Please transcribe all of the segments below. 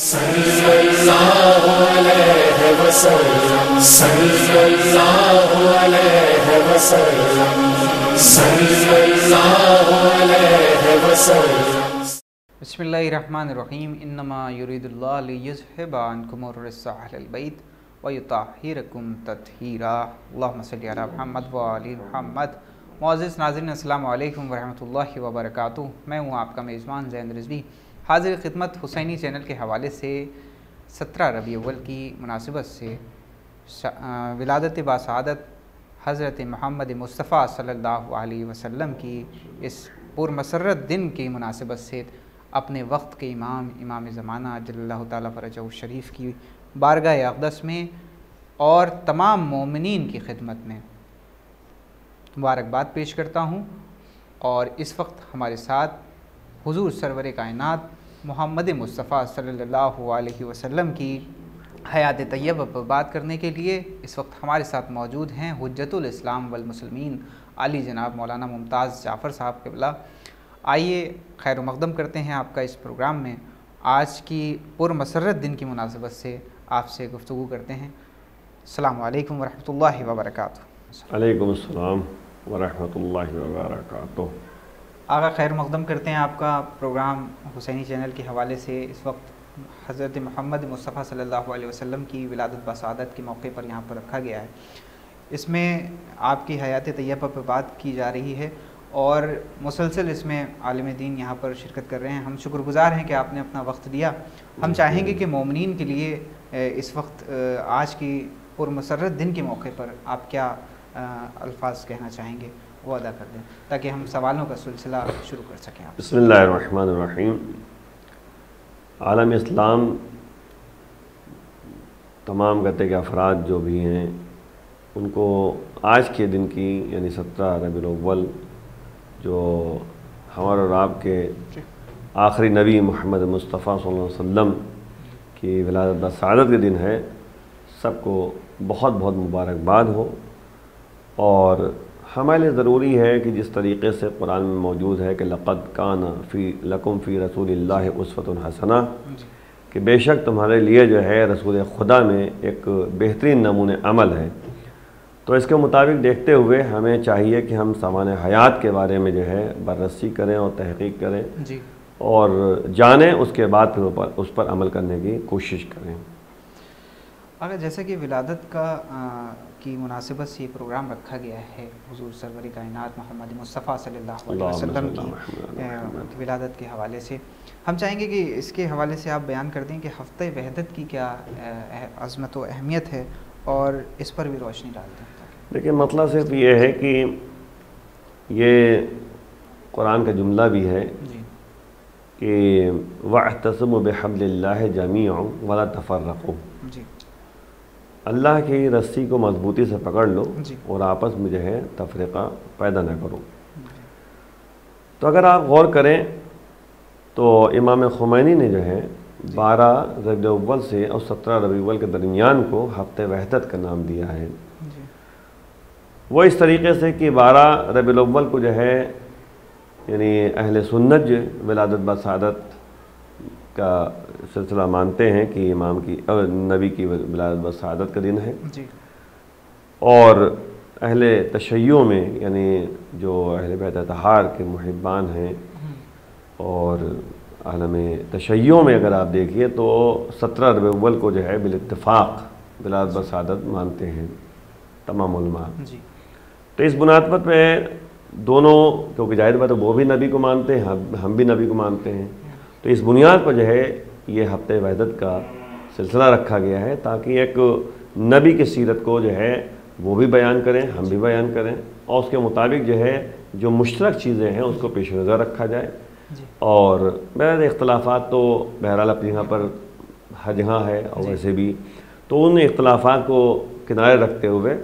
صلی اللہ علیہ وسلم صلی اللہ علیہ وسلم صلی اللہ علیہ وسلم۔ بسم اللہ الرحمن الرحیم۔ انما یرید اللہ لیذھب عنکم الرجس اہل البیت ویطہرکم تطہیرا۔ اللہم صلی علی محمد وآل محمد۔ معزز ناظرین، السلام علیکم ورحمۃ اللہ وبرکاتہ۔ میں ہوں آپ کا میزبان زین رضوی، حاضر خدمت حسینی چینل کے حوالے سے 17 ربیع الاول کی مناسبت سے ولادت باسعادت حضرت محمد مصطفیٰ صلی اللہ علیہ وسلم کی اس پرمسرت دن کی مناسبت سے اپنے وقت کے امام زمانہ جل اللہ تعالیٰ فرجہ الشریف کی بارگاہ اقدس میں اور تمام مومنین کی خدمت میں مبارکباد پیش کرتا ہوں۔ اور اس وقت ہمارے ساتھ حضور سرور کائنات محمد مصطفیٰ صلی اللہ علیہ وسلم کی حیات طیبہ پر بات کرنے کے لیے اس وقت ہمارے ساتھ موجود ہیں حجت الاسلام والمسلمین علی جناب مولانا ممتاز جعفر صاحب قبلہ۔ آئیے خیر و مقدم کرتے ہیں آپ کا اس پروگرام میں۔ آج کی پرمسرت دن کی مناسبت سے آپ سے گفتگو کرتے ہیں۔ السلام علیکم ورحمۃ اللہ وبرکاتہ۔ علیکم السلام ورحمۃ اللہ وبرکاتہ۔ آقا خیر مقدم کرتے ہیں آپ کا پروگرام حسینی چینل کے حوالے سے اس وقت حضرت محمد مصطفیٰ صلی اللہ علیہ وسلم کی ولادت باسعادت کے موقع پر یہاں پر رکھا گیا ہے۔ اس میں آپ کی حیات طیبہ پر بات کی جا رہی ہے اور مسلسل اس میں عالم دین یہاں پر شرکت کر رہے ہیں۔ ہم شکر گزار ہیں کہ آپ نے اپنا وقت دیا۔ ہم چاہیں گے کہ مومنین کے لیے اس وقت آج کی پرمسرت دن کے موقع پر آپ کیا الفاظ کہنا چاہیں گے وہ ادا کر دیں تاکہ ہم سوالوں کا سلسلہ شروع کر سکیں۔ آپ بسم اللہ الرحمن الرحیم۔ عالم اسلام تمام گتے کے افراد جو بھی ہیں ان کو آج کے دن کی یعنی 17 ربیع الاول جو ہمارے اور آپ کے آخری نبی محمد مصطفیٰ صلی اللہ علیہ وسلم کی ولادت باسعادت کے دن ہے، سب کو بہت بہت مبارکباد ہو۔ اور ہمارے لیے ضروری ہے کہ جس طریقے سے قرآن میں موجود ہے کہ لقد کان فی لکم فی رسول اللہ اسوۃ حسنہ، کہ بے شک تمہارے لیے جو ہے رسول خدا میں ایک بہترین نمونہ عمل ہے، تو اس کے مطابق دیکھتے ہوئے ہمیں چاہیے کہ ہم سامان حیات کے بارے میں جو ہے بررسی کریں اور تحقیق کریں اور جانیں، اس کے بعد پھر اس پر عمل کرنے کی کوشش کریں۔ اگر جیسا کہ ولادت کی مناسبت سے یہ پروگرام رکھا گیا ہے حضور سرور کائنات محمد مصطفیٰ صلی اللہ علیہ وسلم کی ولادت کے حوالے سے، ہم چاہیں گے کہ اس کے حوالے سے آپ بیان کر دیں کہ ہفتہ وحدت کی کیا عظمت و اہمیت ہے اور اس پر بھی روشنی ڈال دیں۔ دیکھیں، مسئلہ صرف یہ ہے کہ یہ قرآن کا جملہ بھی ہے کہ وَاعْتَصِمُوا بِحَبْلِ اللَّهِ جَمِيعًا وَلَا تَفَرَّقُوا، اللہ کی رسی کو مضبوطی سے پکڑ لو اور آپس میں جو ہے تفرقہ پیدا نہ کرو۔ تو اگر آپ غور کریں تو امام خمینی نے جو ہے 12 ربیع الاول سے اور 17 ربیع الاول کے درمیان کو ہفتہ وحدت کا نام دیا ہے۔ وہ اس طریقے سے کہ 12 ربیع الاول کو جو ہے یعنی اہل سنت جو ولادت باسعادت کا سلسلہ مانتے ہیں کہ امام کی نبی کی ولادت باسعادت کا دن ہے، اور اہل تشیع میں یعنی جو اہل بیت اطہار کے محبان ہیں اور عالم تشیع میں اگر آپ دیکھیے تو 17 ربیع الاول کو جو ہے بالاتفاق ولادت باسعادت مانتے ہیں تمام علماء۔ تو اس بنیاد پہ دونوں، کیونکہ ظاہر بات ہے وہ بھی نبی کو مانتے ہیں، ہم بھی نبی کو مانتے ہیں، تو اس بنیاد پر جو ہے یہ ہفتہ وحدت کا سلسلہ رکھا گیا ہے تاکہ ایک نبی کی سیرت کو جو ہے وہ بھی بیان کریں، ہم بھی بیان کریں، اور اس کے مطابق جو ہے جو مشترک چیزیں ہیں اس کو پیش نظر رکھا جائے۔ اور بہرحال اختلافات تو بہرحال اپنی جگہ پر ہر جگہ ہے، اور ویسے بھی تو ان اختلافات کو کنارے رکھتے ہوئے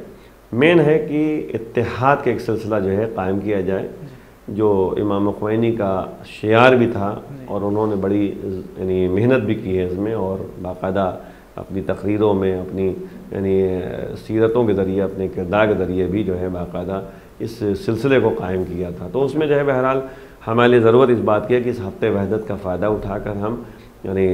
مین ہے کہ اتحاد کا ایک سلسلہ جو ہے قائم کیا جائے، جو امام خمینی کا شعار بھی تھا، اور انہوں نے بڑی یعنی محنت بھی کی ہے اس میں، اور باقاعدہ اپنی تقریروں میں، اپنی یعنی سیرتوں کے ذریعے، اپنے کردار کے ذریعے بھی جو ہے باقاعدہ اس سلسلے کو قائم کیا تھا۔ تو اس میں جو ہے بہرحال ہمارے لیے ضرورت اس بات کی ہے کہ اس ہفتہ وحدت کا فائدہ اٹھا کر ہم یعنی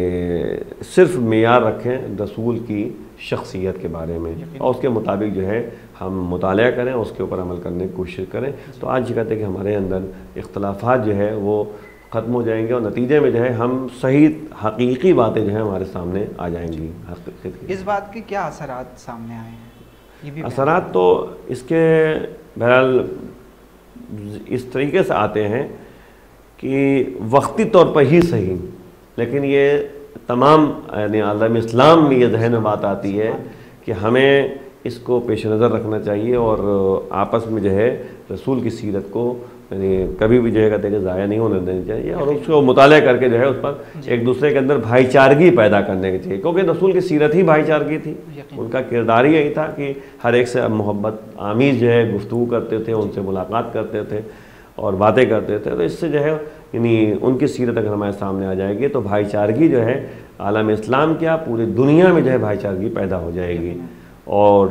صرف معیار رکھیں رسول کی شخصیت کے بارے میں اور اس کے مطابق جو ہے ہم مطالعہ کریں، اس کے اوپر عمل کرنے کی کوشش کریں. تو آج یہ کہتے ہیں کہ ہمارے اندر اختلافات جو ہے وہ ختم ہو جائیں گے اور نتیجے میں جو ہے ہم صحیح حقیقی باتیں جو ہیں ہمارے سامنے آ جائیں گی. اس بات کے کیا اثرات سامنے آئے ہیں؟ یہ بھی اثرات تو اس کے بہرحال اس طریقے سے آتے ہیں کہ وقتی طور پر ہی صحیح، لیکن یہ تمام یعنی عالم اسلام میں یہ ذہن میں بات آتی ہے کہ ہمیں اس کو پیش نظر رکھنا چاہیے اور آپس میں جو ہے رسول کی سیرت کو یعنی کبھی بھی جو ہے کہتے ہیں کہ ضائع نہیں ہونے دینی چاہیے اور اس کو مطالعہ کر کے جو ہے اس پر ایک دوسرے کے اندر بھائی چارگی پیدا کرنے کی چاہیے، کیونکہ رسول کی سیرت ہی بھائی چارگی تھی. ان کا کردار ہی یہی تھا کہ ہر ایک سے محبت آمیز جو ہے گفتگو کرتے تھے، ان سے ملاقات کرتے تھے اور باتیں کرتے تھے. تو اس سے جو ہے یعنی ان کی سیرت اگر ہمارے سامنے آ جائے گی تو بھائی چارگی جو ہے عالم اسلام کیا پوری دنیا میں جو ہے بھائی چارگی پیدا ہو جائے گی. اور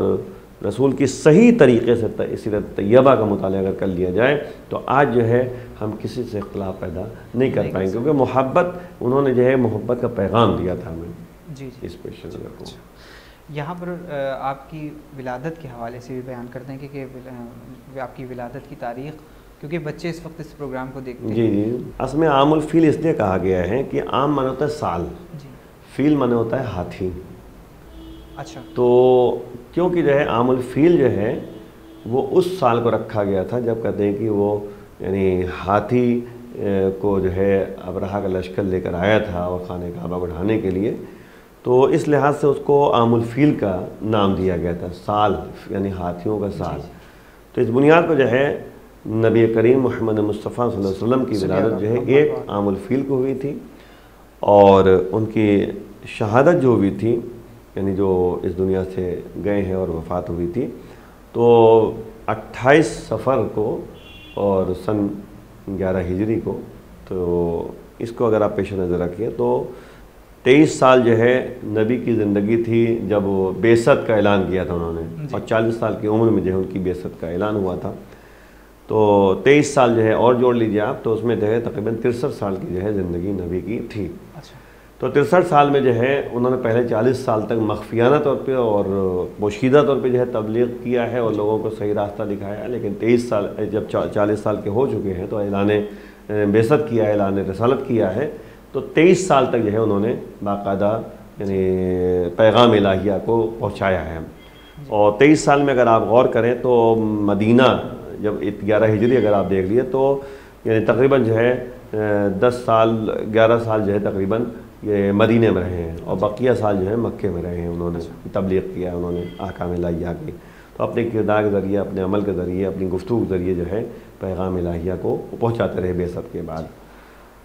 رسول کی صحیح طریقے سے سیرت طیبہ کا مطالعہ اگر کر لیا جائے تو آج جو ہے ہم کسی سے اختلاف پیدا نہیں کر پائیں گے، کیونکہ محبت انہوں نے جو ہے محبت کا پیغام دیا تھا ہمیں. جی اس پیش نظر کو یہاں پر آپ کی ولادت کے حوالے سے بھی بیان کرتے ہیں کہ آپ کی ولادت کی تاریخ، کیونکہ بچے اس وقت اس پروگرام کو دیکھتے ہیں. جی اصل میں عام الفیل اس لیے کہا گیا ہے کہ عام معنی ہوتا ہے سال، فیل معنی ہوتا ہے ہاتھی. اچھا. تو کیونکہ جو ہے عام الفیل جو ہے وہ اس سال کو رکھا گیا تھا جب کہتے ہیں کہ وہ یعنی ہاتھی کو جو ہے ابرہہ کا لشکر لے کر آیا تھا اور خانہ کعبہ کو ڈھانے کے لیے، تو اس لحاظ سے اس کو عام الفیل کا نام دیا گیا تھا، سال یعنی ہاتھیوں کا سال. تو اس بنیاد پر جو ہے نبی کریم محمد مصطفیٰ صلی اللہ علیہ وسلم کی ولادت جو ہے ایک عام الفیل کو ہوئی تھی اور ان کی شہادت جو ہوئی تھی یعنی جو اس دنیا سے گئے ہیں اور وفات ہوئی تھی تو 28 صفر کو اور سن 11 ہجری کو. تو اس کو اگر آپ پیش نظر رکھیں تو 23 سال جو ہے نبی کی زندگی تھی جب وہ بعثت کا اعلان کیا تھا انہوں نے، اور 40 سال کی عمر میں جو ہے ان کی بعثت کا اعلان ہوا تھا. تو 23 سال جو ہے اور جوڑ لیجیے آپ تو اس میں جو ہے تقریباً 63 سال کی جو ہے زندگی نبی کی تھی. تو 63 سال میں جو ہے انہوں نے پہلے 40 سال تک مخفیانہ طور پہ اور پوشیدہ طور پہ جو ہے تبلیغ کیا ہے اور لوگوں کو صحیح راستہ دکھایا ہے، لیکن 23 سال جب 40 سال کے ہو چکے ہیں تو اعلان بعثت کیا ہے، اعلان رسالت کیا ہے. تو 23 سال تک جو ہے انہوں نے باقاعدہ یعنی پیغام الہیہ کو پہنچایا ہے. اور 23 سال میں اگر آپ غور کریں تو مدینہ جب 11 ہجری اگر آپ دیکھ لیے تو یعنی تقریباً جو ہے 10 سال 11 سال جو ہے تقریباً یہ مدینے میں رہے ہیں اور بقیہ سال جو ہے مکے میں رہے ہیں. انہوں نے تبلیغ کیا ہے، انہوں نے احکام الہیہ کی. تو اپنے کردار کے ذریعے، اپنے عمل کے ذریعے، اپنی گفتگو کے ذریعے جو ہے پیغام الہیہ کو پہنچاتے رہے بعثت کے بعد.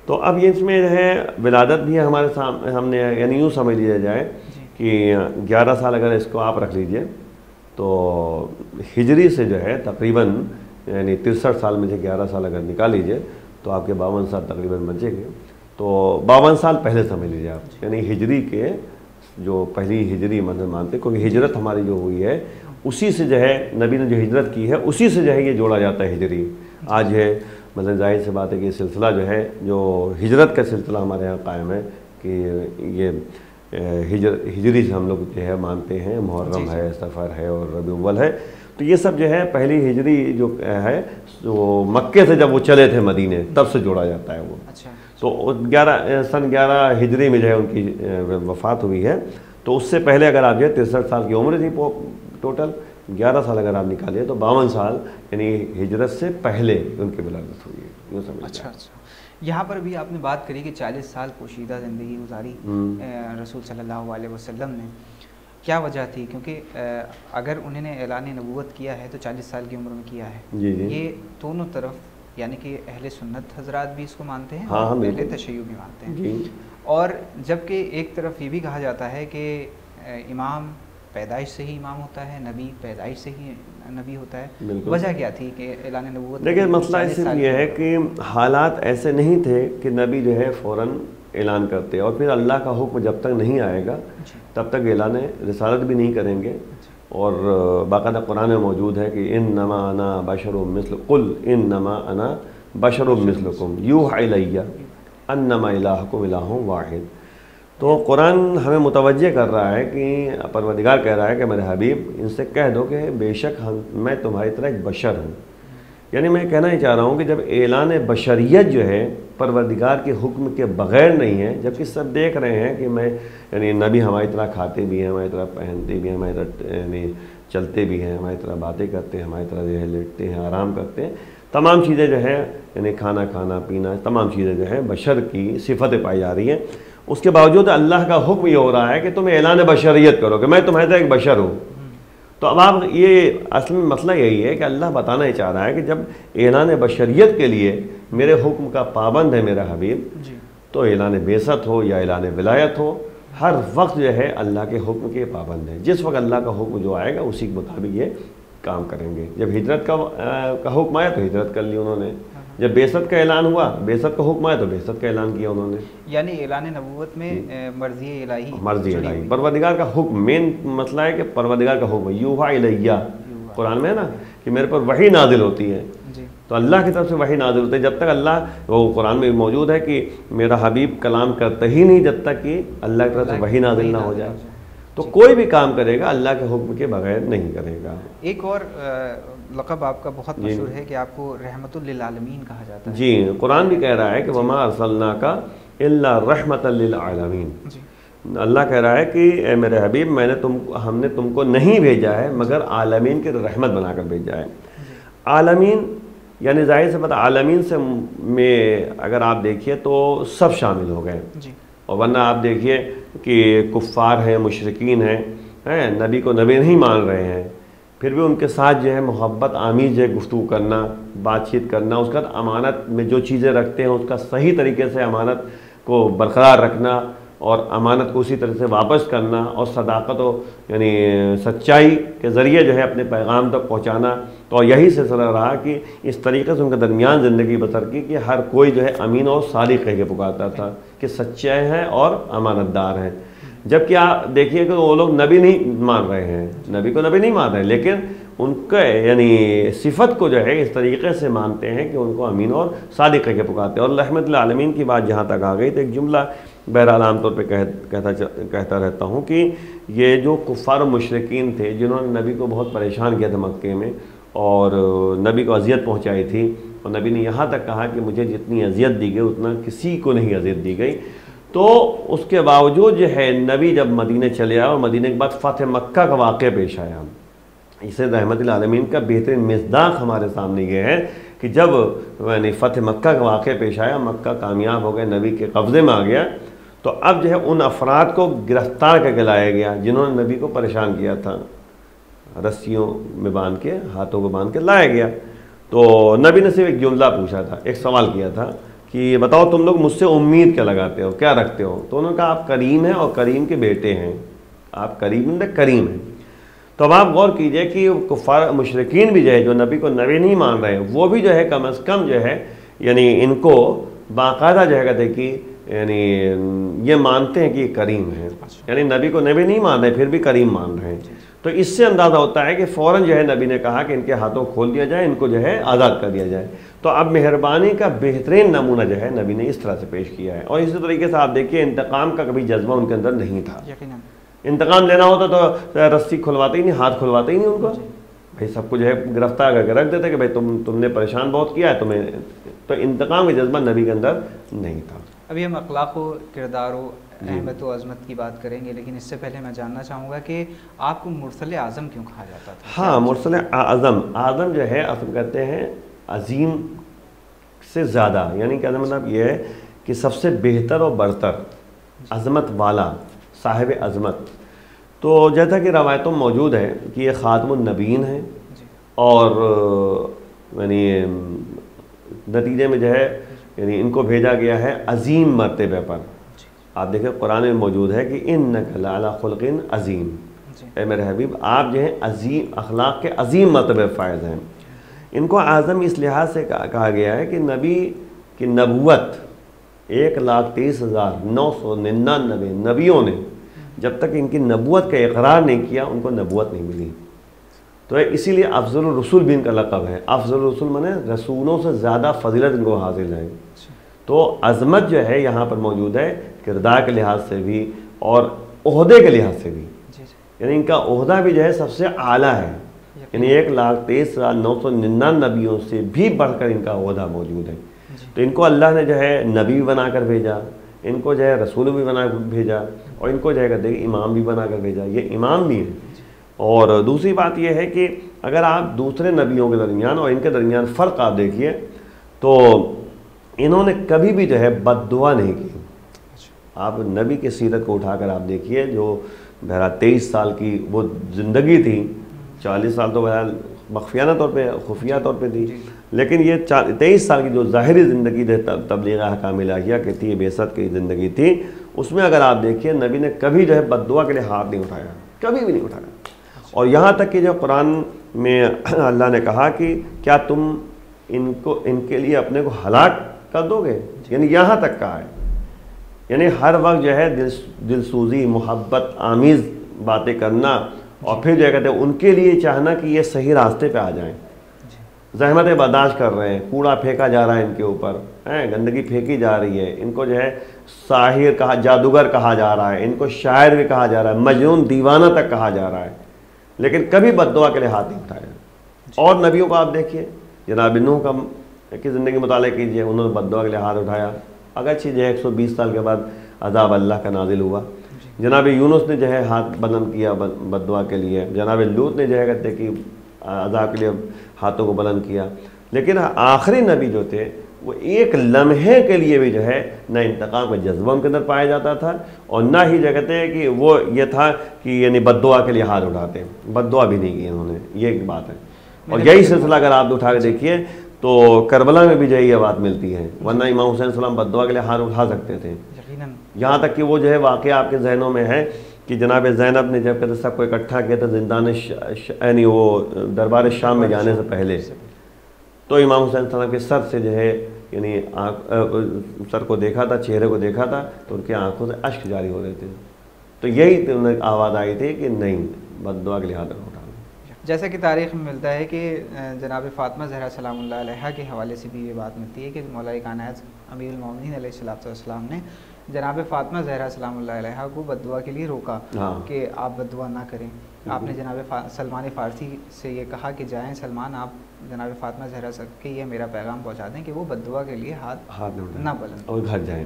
تو اب یہ اس میں جو ہے ولادت بھی ہمارے سامنے ہم نے یعنی یوں سمجھ لیا جائے کہ 11 سال اگر اس کو آپ رکھ لیجئے تو ہجری سے جو ہے تقریباً یعنی 63 سال میں سے 11 سال اگر نکال لیجئے تو آپ کے 52 سال تقریباً بچیں گے. تو 52 سال پہلے سمجھ لیجیے آپ، یعنی ہجری کے جو پہلی ہجری مطلب مانتے ہیں، کیونکہ ہجرت ہماری جو ہوئی ہے اسی سے جو ہے نبی نے جو ہجرت کی ہے اسی سے جو ہے یہ جوڑا جاتا ہے ہجری. آج ہے مطلب ظاہر سی بات ہے کہ یہ سلسلہ جو ہے جو ہجرت کا سلسلہ ہمارے یہاں قائم ہے کہ یہ ہجری سے ہم لوگ جو ہے مانتے ہیں، محرم ہے، سفر ہے اور ربیع الاول ہے. تو یہ سب جو ہے پہلی ہجری جو ہے وہ مکے سے جب وہ چلے تھے مدینے تب سے جوڑا جاتا ہے وہ. تو سن 11 ہجری میں جو ہے ان کی وفات ہوئی ہے. تو اس سے پہلے اگر آپ جو ہے 63 سال کی عمر تھی ٹوٹل، 11 سال اگر آپ نکالیے تو 52 سال یعنی ہجرت سے پہلے ان کی ولادت ہوئی ہے. یوں سمجھ. اچھا. یہاں پر بھی آپ نے بات کری کہ 40 سال پوشیدہ زندگی گزاری رسول صلی اللہ علیہ وسلم نے. کیا وجہ تھی؟ کیونکہ اگر انہوں نے اعلان نبوت کیا ہے تو 40 سال کی عمر میں کیا ہے. یہ دونوں طرف یعنی کہ اہل سنت حضرات بھی اس کو مانتے ہیں اور اہل تشیع بھی مانتے ہیں. اور جبکہ ایک طرف یہ بھی کہا جاتا ہے کہ امام پیدائش سے ہی امام ہوتا ہے، نبی پیدائش سے ہی نبی ہوتا ہے. وجہ کیا تھی کہ اعلان نبوت؟ دیکھیں مسئلہ اس لیے ہے کہ حالات ایسے نہیں تھے کہ نبی جو ہے فوراً اعلان کرتے اور پھر اللہ کا حکم جب تک نہیں آئے گا تب تک اعلان رسالت بھی نہیں کریں گے. اور باقاعدہ قرآن میں موجود ہے کہ انما انا بشر مثل قل انما انا بشر مثلکم یوحی الی انما الہکم الہ واحد. تو قرآن ہمیں متوجہ کر رہا ہے کہ پروردگار کہہ رہا ہے کہ میرے حبیب ان سے کہہ دو کہ بے شک میں تمہاری طرح ایک بشر ہوں. یعنی میں کہنا ہی چاہ رہا ہوں کہ جب اعلان بشریت جو ہے پروردگار کے حکم کے بغیر نہیں ہے، جبکہ سب دیکھ رہے ہیں کہ میں یعنی نبی ہماری طرح کھاتے بھی ہیں، ہماری طرح پہنتے بھی ہیں، ہماری طرح یعنی چلتے بھی ہیں، ہماری طرح باتیں کرتے ہیں، ہماری طرح جو ہے لیٹتے ہیں، آرام کرتے ہیں، تمام چیزیں جو ہے یعنی کھانا پینا تمام چیزیں جو ہے بشر کی صفتیں پائی جا رہی ہیں. اس کے باوجود اللہ کا حکم یہ ہو رہا ہے کہ تم اعلان بشریت کرو کہ میں تمہاری طرح ایک بشر ہوں. تو اب آپ یہ اصل میں مسئلہ یہی ہے کہ اللہ بتانا ہی چاہ رہا ہے کہ جب اعلان بشریت کے لیے میرے حکم کا پابند ہے میرا حبیب، تو اعلان بعثت ہو یا اعلان ولایت ہو، ہر وقت جو ہے اللہ کے حکم کے پابند ہے. جس وقت اللہ کا حکم جو آئے گا اسی کے مطابق یہ کام کریں گے. جب ہجرت کا حکم آیا تو ہجرت کر لی انہوں نے، جب بعثت کا اعلان ہوا، بعثت کا حکم آیا تو بعثت کا اعلان کیا انہوں نے. یعنی اعلان نبوت میں مرضی الہی، پروردگار کا حکم. مین مسئلہ ہے کہ پروردگار کا حکم یوحا الیہ، قرآن میں ہے نا کہ میرے پر وحی نازل ہوتی ہے. تو اللہ کی طرف سے وحی نازل ہوتی ہے. جب تک اللہ، وہ قرآن میں موجود ہے کہ میرا حبیب کلام کرتا ہی نہیں جب تک کہ اللہ کی طرف سے وحی نازل نہ ہو جائے. تو کوئی بھی کام کرے گا اللہ کے حکم کے بغیر نہیں کرے گا. ایک اور لقب آپ کا بہت مشہور ہے کہ آپ کو رحمت للعالمین کہا جاتا ہے. جی، قرآن بھی کہہ رہا ہے کہ وما ارسلناک الا رحمۃ للعالمین. اللہ کہہ رہا ہے کہ اے میرے حبیب ہم نے تم کو نہیں بھیجا ہے مگر عالمین کی رحمت بنا کر بھیجا ہے. عالمین یعنی ظاہر سے بات عالمین سے میں اگر آپ دیکھیے تو سب شامل ہو گئے. اور ورنہ آپ دیکھیے کہ کفار ہیں، مشرکین ہیں، نبی کو نبی نہیں مان رہے ہیں، پھر بھی ان کے ساتھ جو ہے محبت آمیز جو ہے گفتگو کرنا، بات چیت کرنا، اس کا امانت میں جو چیزیں رکھتے ہیں اس کا صحیح طریقے سے امانت کو برقرار رکھنا اور امانت کو اسی طرح سے واپس کرنا اور صداقت و یعنی سچائی کے ذریعے جو ہے اپنے پیغام تک پہنچانا. تو یہی سلسلہ رہا کہ اس طریقے سے ان کے درمیان زندگی بسر کی کہ ہر کوئی جو ہے امین اور صادق کہہ کے پکارتا تھا کہ سچے ہیں اور امانت دار ہیں. جبکہ آپ دیکھیے کہ وہ لوگ نبی نہیں مان رہے ہیں، نبی کو نبی نہیں مان رہے، لیکن ان کے یعنی صفت کو جو ہے اس طریقے سے مانتے ہیں کہ ان کو امین اور صادق کہہ کے پکارتے ہیں. اور رحمت للعالمین کی بات جہاں تک آ گئی تو ایک جملہ بہرحال عام طور پہ کہتا رہتا ہوں کہ یہ جو کفار و مشرکین تھے جنہوں نے نبی کو بہت پریشان کیا تھا مکے میں اور نبی کو اذیت پہنچائی تھی، اور نبی نے یہاں تک کہا کہ مجھے جتنی اذیت دی گئی اتنا کسی کو نہیں اذیت دی گئی، تو اس کے باوجود جو ہے نبی جب مدینہ چلے آیا اور مدینہ کے بعد فتح مکہ کا واقعہ پیش آیا، اسے رحمت العالمین کا بہترین مصداق ہمارے سامنے یہ ہے کہ جب یعنی فتح مکہ کا واقعہ پیش آیا، مکہ کامیاب ہو گئے، نبی کے قبضے میں آ گیا، تو اب جو ہے ان افراد کو گرفتار کر کے لایا گیا جنہوں نے نبی کو پریشان کیا تھا، رسیوں میں باندھ کے، ہاتھوں کو باندھ کے لایا گیا. تو نبی نے صرف ایک جملہ پوچھا تھا، ایک سوال کیا تھا کہ بتاؤ تم لوگ مجھ سے امید کیا لگاتے ہو، کیا رکھتے ہو؟ تو انہوں نے کہا آپ کریم ہیں اور کریم کے بیٹے ہیں، آپ کریم ہیں. تو اب آپ غور کیجئے کہ کفار مشرکین بھی جو ہے جو نبی کو نبی نہیں مان رہے ہیں وہ بھی جو ہے کم از کم جو ہے یعنی ان کو باقاعدہ جو ہے کہتے ہیں کہ یعنی یہ مانتے ہیں کہ یہ کریم ہے، یعنی نبی کو نبی نہیں مان رہے پھر بھی کریم مان رہے ہیں. تو اس سے اندازہ ہوتا ہے کہ فوراً جو ہے نبی نے کہا کہ ان کے ہاتھوں کھول دیا جائے، ان کو جو ہے آزاد کر دیا جائے. تو اب مہربانی کا بہترین نمونہ جو ہے نبی نے اس طرح سے پیش کیا ہے. اور اسی طریقے سے آپ دیکھیے انتقام کا کبھی جذبہ ان کے اندر نہیں تھا. انتقام لینا ہوتا تو رسی کھلواتے ہی نہیں، ہاتھ کھلواتے ہی نہیں ان کو، بھائی سب کو جو ہے گرفتار کر کے رکھ دیتے کہ بھائی تم نے پریشان بہت کیا ہے تمہیں. تو انتقام کا جذبہ نبی کے اندر نہیں تھا. ابھی ہم اخلاق و کردار و احمد و عظمت کی بات کریں گے، لیکن اس سے پہلے میں جاننا چاہوں گا کہ آپ کو مرسل اعظم کیوں کہا جاتا تھا؟ ہاں، مرسل اعظم جو ہے اصل کہتے ہیں عظیم سے زیادہ، یعنی کہنے کا مطلب یہ ہے کہ سب سے بہتر اور برتر، عظمت والا، صاحب عظمت. تو جیسا کہ روایتوں موجود ہے کہ یہ خاتم النبیین ہیں اور یعنی نتیجے میں جو ہے یعنی ان کو بھیجا گیا ہے عظیم مرتبے پر. آپ دیکھیں قرآن میں موجود ہے کہ انک لعلی خلق عظیم، اے میرے حبیب آپ جو ہیں عظیم اخلاق کے عظیم مرتبے فائز ہیں. ان کو اعظم اس لحاظ سے کہا گیا ہے کہ نبی کی نبوت 1,30,999 نبیوں نے جب تک ان کی نبوت کا اقرار نہیں کیا ان کو نبوت نہیں ملی. تو اسی لیے افضل الرسول بھی ان کا لقب ہے. افضل الرسول مانے رسولوں سے زیادہ فضیلت ان کو حاصل ہے. تو عظمت جو ہے یہاں پر موجود ہے کردار کے لحاظ سے بھی اور عہدے کے لحاظ سے بھی، یعنی ان کا عہدہ بھی جو ہے سب سے اعلیٰ ہے، یعنی 1,23,999 نبیوں سے بھی بڑھ کر ان کا عہدہ موجود ہے۔ تو ان کو اللہ نے جو ہے نبی بھی بنا کر بھیجا، ان کو جو ہے رسول بھی بنا کر بھیجا، اور ان کو جو ہے کہتے ہیں امام بھی بنا کر بھیجا، یہ امام بھی ہے۔ اور دوسری بات یہ ہے کہ اگر آپ دوسرے نبیوں کے درمیان اور ان کے درمیان فرق آپ دیکھیے تو انہوں نے کبھی بھی جو ہے بد دعا نہیں کی۔ آپ نبی کی سیرت کو اٹھا کر آپ دیکھیے، جو بہرحال 23 سال کی وہ زندگی تھی، 40 سال تو بہرحال مخفیانہ طور پہ خفیہ طور پہ تھی، لیکن یہ 23 سال کی جو ظاہری زندگی تھی تبلیغ احکام الہیہ کی تھی، بعثت کی زندگی تھی، اس میں اگر آپ دیکھیے نبی نے کبھی جو ہے بد دعا کے لیے ہاتھ نہیں اٹھایا، کبھی بھی نہیں اٹھایا۔ اور یہاں تک کہ جو قرآن میں اللہ نے کہا کہ کیا تم ان کے لیے اپنے کو ہلاک کر دو گے، یعنی یہاں تک کہا ہے، یعنی ہر وقت جو ہے دل سوزی محبت آمیز باتیں کرنا، اور پھر جو کہتے ہیں ان کے لیے چاہنا کہ یہ صحیح راستے پہ آ جائیں۔ زحمتیں برداشت کر رہے ہیں، کوڑا پھینکا جا رہا ہے ان کے اوپر، گندگی پھینکی جا رہی ہے، ان کو جو ہے ساحر کہا، جادوگر کہا جا رہا ہے، ان کو شاعر بھی کہا جا رہا ہے، مجنون دیوانہ تک کہا جا رہا ہے، لیکن کبھی بد دعا کے لیے ہاتھ نہیں اٹھایا۔ اور نبیوں کو آپ دیکھیے، جناب نوح کی زندگی مطالعہ کیجیے، انہوں نے بد دعا کے لیے ہاتھ اٹھایا، اگرچہ جو ہے 120 سال کے بعد عذاب اللہ کا نازل ہوا۔ جناب یونس نے جو ہے ہاتھ بلند کیا بد دعا کے لیے، جناب لوط نے جو ہے کہتے کہ عذاب کے لیے ہاتھوں کو بلند کیا، لیکن آخری نبی جو تھے وہ ایک لمحے کے لیے بھی جو ہے نہ انتقام کا جذبہ ان کے اندر پایا جاتا تھا، اور نہ ہی جو کہتے ہیں کہ وہ یہ تھا کہ یعنی بد دعا کے لیے ہاتھ اٹھاتے، بد دعا بھی نہیں کی انہوں نے، یہ ایک بات ہے۔ اور یہی سلسلہ اگر آپ اٹھا کے دیکھیے تو کربلا میں بھی جو ہے یہ بات ملتی ہے، ورنہ امام حسین السلام بد دعا کے لیے ہاتھ اٹھا سکتے تھے، یہاں تک کہ وہ جو ہے واقعہ آپ کے ذہنوں میں ہے کہ جناب زینب نے جب کہتے سب کو اکٹھا کیا تھا زندان یعنی وہ دربار شام میں جانے سے پہلے، تو امام حسین السلام کے سر سے جو ہے یعنی سر کو دیکھا تھا، چہرے کو دیکھا تھا، تو ان کی آنکھوں سے اشک جاری ہو رہے تھے، تو یہی آواز آئی تھی کہ نہیں بد دعا کے لیے ہاتھ اٹھا۔ جیسا کہ تاریخ میں ملتا ہے کہ جناب فاطمہ زہرا سلام اللہ علیہ کے حوالے سے بھی یہ بات ملتی ہے کہ مولا کائنات امیر المومنین علیہ السلام نے جناب فاطمہ زہرا سلام اللہ علیہ کو بد دعا کے لیے روکا کہ آپ بد دعا نہ کریں۔ آپ نے جناب سلمان فارسی سے یہ کہا کہ جائیں سلمان آپ جناب فاطمہ زہرا کے یہ میرا پیغام پہنچا دیں کہ وہ بد دعا کے لیے ہاتھ نہ بلند اور گھر جائیں۔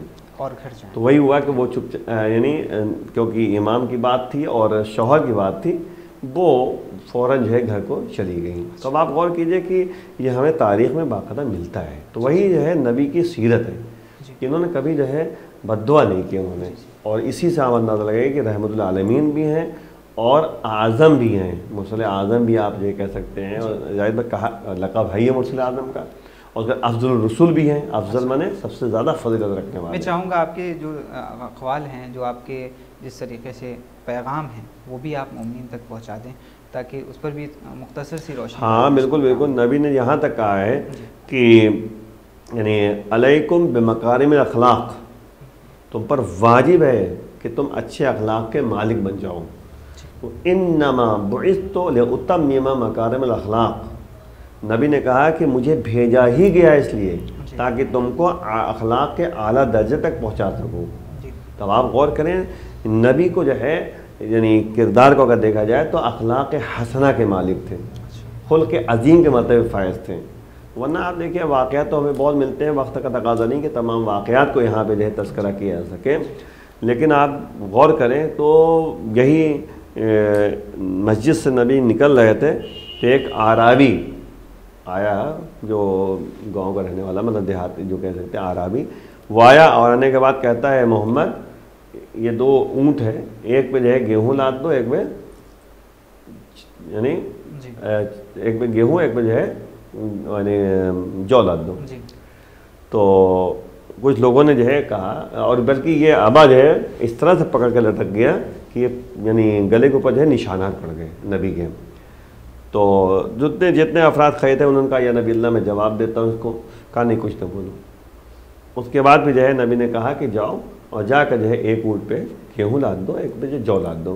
تو وہی ہوا کہ وہ چپ یعنی کیونکہ امام کی بات تھی اور شوہر کی بات تھی، وہ فوراً جو ہے گھر کو چلی گئیں۔ تو اب آپ غور کیجئے کہ یہ ہمیں تاریخ میں باقاعدہ ملتا ہے، تو وہی جو ہے نبی کی سیرت ہے کہ انہوں نے کبھی جو ہے بد دعا نہیں کی انہوں نے، اور اسی سے آپ اندازہ لگائے کہ رحمت العالمین بھی ہیں اور اعظم بھی ہیں، مرسل اعظم بھی آپ یہ کہہ سکتے ہیں، اور ظاہر میں کہا لقب ہے یہ مرسل اعظم کا، اور افضل الرسول بھی ہیں، افضل مانے سب سے زیادہ فضیلت رکھنے والے۔ میں چاہوں گا آپ کے جو اقوال ہیں، جو آپ کے جس طریقے سے پیغام ہیں، وہ بھی آپ مومنین تک پہنچا دیں تاکہ اس پر بھی مختصر سی روشنی۔ ہاں بالکل بالکل، نبی نے یہاں تک کہا ہے کہ یعنی علیکم بمکارم الاخلاق، تم پر واجب ہے کہ تم اچھے اخلاق کے مالک بن جاؤ۔ انما بعثت لاتمم مکارم الاخلاق، نبی نے کہا کہ مجھے بھیجا ہی گیا اس لیے تاکہ تم کو اخلاق کے اعلیٰ درجے تک پہنچا سکوں۔ تب آپ غور کریں، نبی کو جو ہے یعنی کردار کو اگر دیکھا جائے تو اخلاق حسنہ کے مالک تھے، خلق عظیم کے مرتبہ فائز تھے، ورنہ آپ دیکھیے واقعات تو ہمیں بہت ملتے ہیں، وقت کا تقاضا نہیں کہ تمام واقعات کو یہاں پہ جو ہے تذکرہ کیا جا سکے، لیکن آپ غور کریں تو یہی مسجد سے نبی نکل رہے تھے کہ ایک اعرابی آیا، جو گاؤں کا رہنے والا مطلب دیہاتی جو کہہ سکتے ہیں اعرابی، وہ آیا اور آنے کے بعد کہتا ہے محمد یہ 2 اونٹ ہے، ایک پہ جو ہے گیہوں لاد دو، ایک پہ یعنی ایک پہ گیہوں ایک پہ جو ہے یعنی جو لاد دو۔ تو کچھ لوگوں نے جو ہے کہا، اور بلکہ یہ ابا جو ہے اس طرح سے پکڑ کے لٹک گیا کہ یہ یعنی گلے کے اوپر جو ہے نشانات پڑ گئے نبی کے۔ تو جتنے افراد کھڑے تھے انہوں نے کہا یا نبی اللہ میں جواب دیتا ہوں اس کو، کہا نہیں کچھ نہ بولو۔ اس کے بعد بھی جو ہے نبی نے کہا کہ جاؤ اور جا کر جو ہے ایک اونٹ پہ گیہوں لاد دو، ایک پہ جو لاد دو۔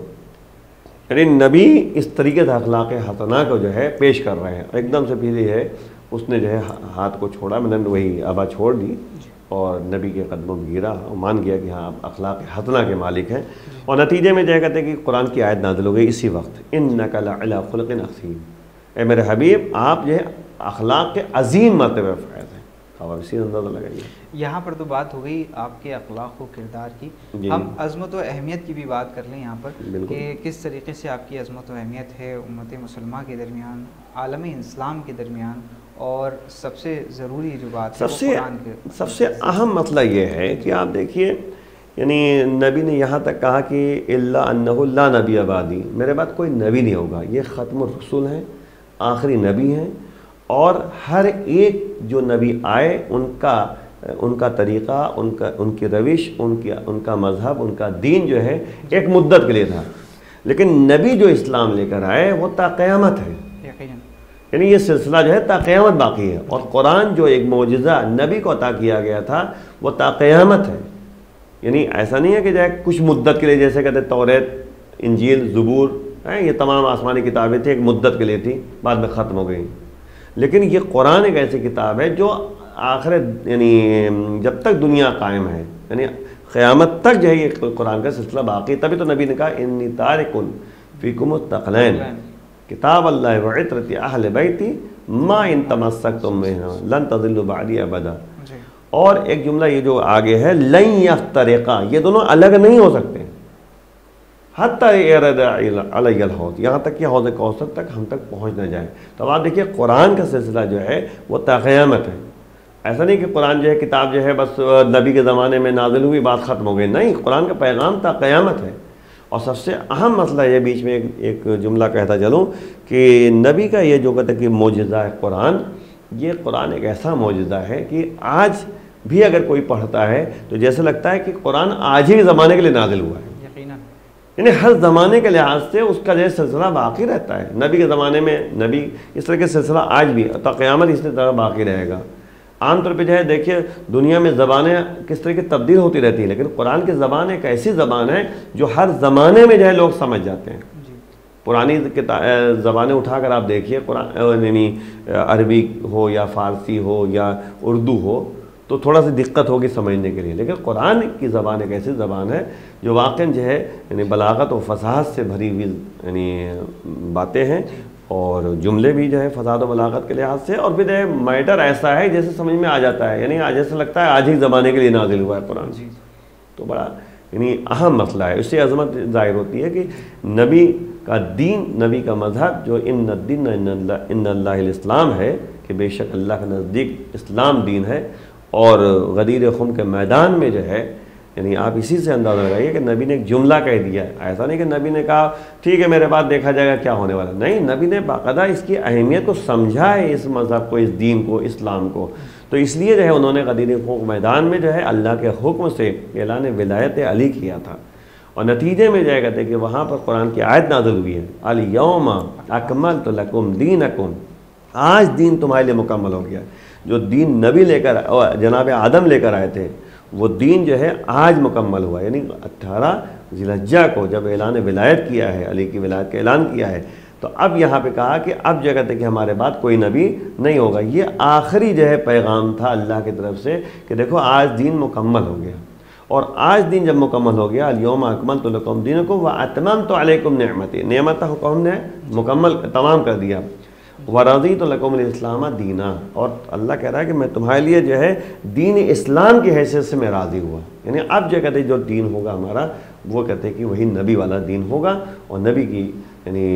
یعنی نبی اس طریقے سے اخلاق حسنہ کو جو ہے پیش کر رہے ہیں، ایک دم سے پھر ہے اس نے جو ہے ہاتھ کو چھوڑا، میں نے وہی ابا چھوڑ دی، اور نبی کے قدموں میں گرا اور مان گیا کہ ہاں آپ اخلاق حسنہ کے مالک ہیں، اور نتیجے میں جو ہے کہتے ہیں کہ قرآن کی آیت نازل ہو گئی اسی وقت، انک لعلی خلق عظیم، اے میرے حبیب آپ جو ہے اخلاق کے عظیم مرتبے پر فائز ہیں۔ اب اسی اندازہ لگائیے، یہاں پر تو بات ہو گئی آپ کے اخلاق و کردار کی، جی ہم عظمت و اہمیت کی بھی بات کر لیں یہاں پر بالکل۔ کہ کس طریقے سے آپ کی عظمت و اہمیت ہے امت مسلمہ کے درمیان، عالم اسلام کے درمیان، اور سب سے ضروری جو بات ہے وہ قرآن کے سب سے اہم مسئلہ یہ ہے کہ آپ دیکھیے، یعنی نبی نے یہاں تک کہا کہ الا انہ لا نبی بعدی، میرے بعد کوئی نبی نہیں ہوگا، یہ ختم الرسول ہیں، آخری نبی ہیں، اور ہر ایک جو نبی آئے ان کا طریقہ، ان کی روش، ان کا مذہب، ان کا دین جو ہے ایک مدت کے لیے تھا، لیکن نبی جو اسلام لے کر آئے وہ تا قیامت ہے، یقیناً، یعنی یہ سلسلہ جو ہے تا قیامت باقی ہے، اور قرآن جو ایک معجزہ نبی کو عطا کیا گیا تھا وہ تا قیامت ہے، یعنی ایسا نہیں ہے کہ جو ہے کچھ مدت کے لیے، جیسے کہتے ہیں توریت، انجیل، زبور، یہ تمام آسمانی کتابیں تھیں، ایک مدت کے لیے تھی، بعد میں ختم ہو گئی، لیکن یہ قرآن ایک ایسی کتاب ہے جو آخر یعنی جب تک دنیا قائم ہے، یعنی قیامت تک جو ہے یہ قرآن کا سلسلہ باقی، تبھی تو نبی نے کہا انی تارک فیکم الثقلین کتاب اللہ وعطرت اہل بیتی ما ان تمسکتم بہ لن تضلوا بعدی ابدا، اور ایک جملہ یہ جو آگے ہے لن یفترقا، یہ دونوں الگ نہیں ہو سکتے، حتی یرد علی الحوض، یہاں تک کہ حوض کوثر تک ہم تک پہنچ نہ جائے۔ تو اب آپ دیکھیے قرآن کا سلسلہ جو ہے وہ تا قیامت ہے، ایسا نہیں کہ قرآن جو ہے کتاب جو ہے بس نبی کے زمانے میں نازل ہوئی بات ختم ہو گئی، نہیں، قرآن کا پیغام تا قیامت ہے۔ اور سب سے اہم مسئلہ یہ بیچ میں ایک جملہ کہتا چلوں کہ نبی کا یہ جو کہتے ہیں کہ معجزہ ہے قرآن، یہ قرآن ایک ایسا معجزہ ہے کہ آج بھی اگر کوئی پڑھتا ہے تو جیسے لگتا ہے کہ قرآن آج ہی زمانے کے لیے نازل ہوا ہے، یقیناً، یعنی ہر زمانے کے لحاظ سے اس کا جو سلسلہ باقی رہتا ہے، نبی کے زمانے میں نبی اس طرح کے سلسلہ آج بھی تا قیامت اس طرح باقی رہے گا۔ عام طور پہ جو ہے دیکھیے دنیا میں زبانیں کس طرح کی تبدیل ہوتی رہتی ہیں، لیکن قرآن کی زبان ایک ایسی زبان ہے جو ہر زمانے میں جو ہے لوگ سمجھ جاتے ہیں۔ پرانی زبانیں اٹھا کر آپ دیکھیے، قرآن یعنی عربی ہو یا فارسی ہو یا اردو ہو تو تھوڑا سی دقت ہوگی سمجھنے کے لیے، لیکن قرآن کی زبان ایک ایسی زبان ہے جو واقعاً جو ہے یعنی بلاغت و فصاحت سے بھری ہوئی یعنی باتیں ہیں، اور جملے بھی جو ہے فصاحت و بلاغت کے لحاظ سے، اور پھر جو ہے میٹر ایسا ہے جیسے سمجھ میں آ جاتا ہے، یعنی جیسے لگتا ہے آج ہی زمانے کے لیے نازل ہوا ہے قرآن، تو بڑا یعنی اہم مسئلہ ہے، اس سے عظمت ظاہر ہوتی ہے کہ نبی کا دین، نبی کا مذہب جو ان الدین ان اللہ الاسلام ہے، کہ بے شک اللہ کے نزدیک اسلام دین ہے، اور غدیر خم کے میدان میں جو ہے یعنی آپ اسی سے اندازہ لگائیے کہ نبی نے ایک جملہ کہہ دیا ہے، ایسا نہیں کہ نبی نے کہا ٹھیک ہے میرے بعد دیکھا جائے گا کیا ہونے والا، نہیں، نبی نے باقاعدہ اس کی اہمیت کو سمجھا ہے، اس مذہب کو، اس دین کو، اسلام کو، تو اس لیے جو ہے انہوں نے غدیر خم میدان میں جو ہے اللہ کے حکم سے اعلان ولایت علی کیا تھا، اور نتیجے میں جائے کہتے کہ وہاں پر قرآن کی آیت نازل ہوئی ہے الیوم اکملت لکم دینکم، آج دین تمہارے لیے مکمل ہو گیا، جو دین نبی لے کر جناب آدم لے کر آئے تھے وہ دین جو ہے آج مکمل ہوا، یعنی 18 ذی الحجہ کو جب اعلان ولایت کیا ہے، علی کی ولایت کا اعلان کیا ہے، تو اب یہاں پہ کہا کہ اب جو کہتے کہ ہمارے بعد کوئی نبی نہیں ہوگا، یہ آخری جو ہے پیغام تھا اللہ کی طرف سے کہ دیکھو آج دین مکمل ہو گیا، اور آج دین جب مکمل ہو گیا الیوم اکملت لکم دینکم واتممت علیکم نعمتی، نعمت کو ہم نے مکمل تمام کر دیا، ورضیت لکم الاسلام دینا، اور اللہ کہہ رہا ہے کہ میں تمہارے لیے جو ہے دین اسلام کی حیثیت سے میں راضی ہوا، یعنی اب جو کہتے جو دین ہوگا ہمارا وہ کہتے کہ وہی نبی والا دین ہوگا، اور نبی کی یعنی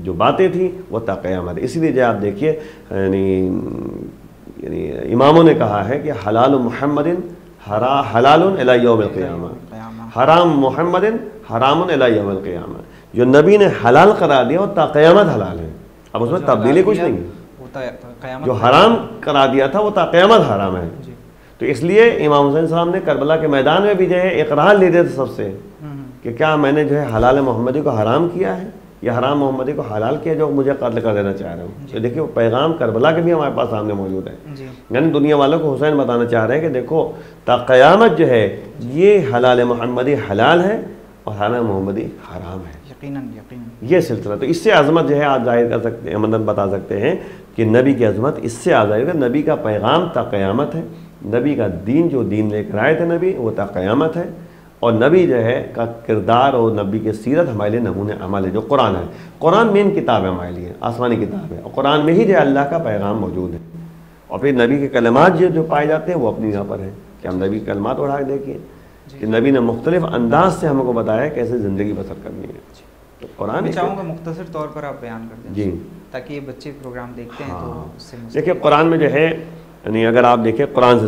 جو باتیں تھیں وہ تا قیامت، اسی لیے جو آپ دیکھیے یعنی اماموں نے کہا ہے کہ حلال محمد حلال الی یوم القیامہ، حرام محمد حرام الی یوم القیامہ، جو نبی نے حلال قرار دیا وہ تا قیامت حلال ہے، اب اس میں تبدیلی کچھ نہیں ہے، جو حرام قرار دیا تھا وہ تا قیامت حرام ہے، تو اس لیے امام حسین السلام نے کربلا کے میدان میں بھی جو ہے اقرار لے دیا تھا سب سے کہ کیا میں نے جو ہے حلال محمدی کو حرام کیا ہے یا حرام محمدی کو حلال کیا جو مجھے قتل کر دینا چاہ رہا ہوں، تو دیکھیے وہ پیغام کربلا کے بھی ہمارے پاس سامنے موجود ہے، یعنی دنیا والوں کو حسین بتانا چاہ رہے ہیں کہ دیکھو تا قیامت جو ہے یہ حلال محمدی حلال ہے اور حرام محمدی حرام ہے، یہ سلسلہ، تو اس سے عظمت جو ہے آپ ظاہر کر سکتے ہیں، مطلب بتا سکتے ہیں کہ نبی کی عظمت اس سے ظاہر ہے، نبی کا پیغام تا قیامت ہے، نبی کا دین جو دین لے کر آئے تھے نبی وہ تا قیامت ہے، اور نبی جو ہے کا کردار اور نبی کی سیرت ہمارے لیے نمونہ عمل ہے جو قرآن ہے۔ قرآن مین کتاب ہے ہمارے لیے، آسمانی کتاب ہے، اور قرآن میں ہی جو ہے اللہ کا پیغام موجود ہے، اور پھر نبی کے کلمات جو پائے جاتے ہیں وہ اپنی جگہ پر ہیں کہ ہم نبی کے کلمات اڑا کے دیکھیے کہ نبی نے مختلف انداز سے ہم کو بتایا کیسے زندگی بسر کرنی ہے۔ تو قرآن میں چاہوں گا مختصر طور پر آپ بیان کر دیں جی، تاکہ یہ بچے پروگرام دیکھتے ہیں تو اس سے دیکھیے قرآن میں جو ہے یعنی اگر آپ دیکھیں قرآن سے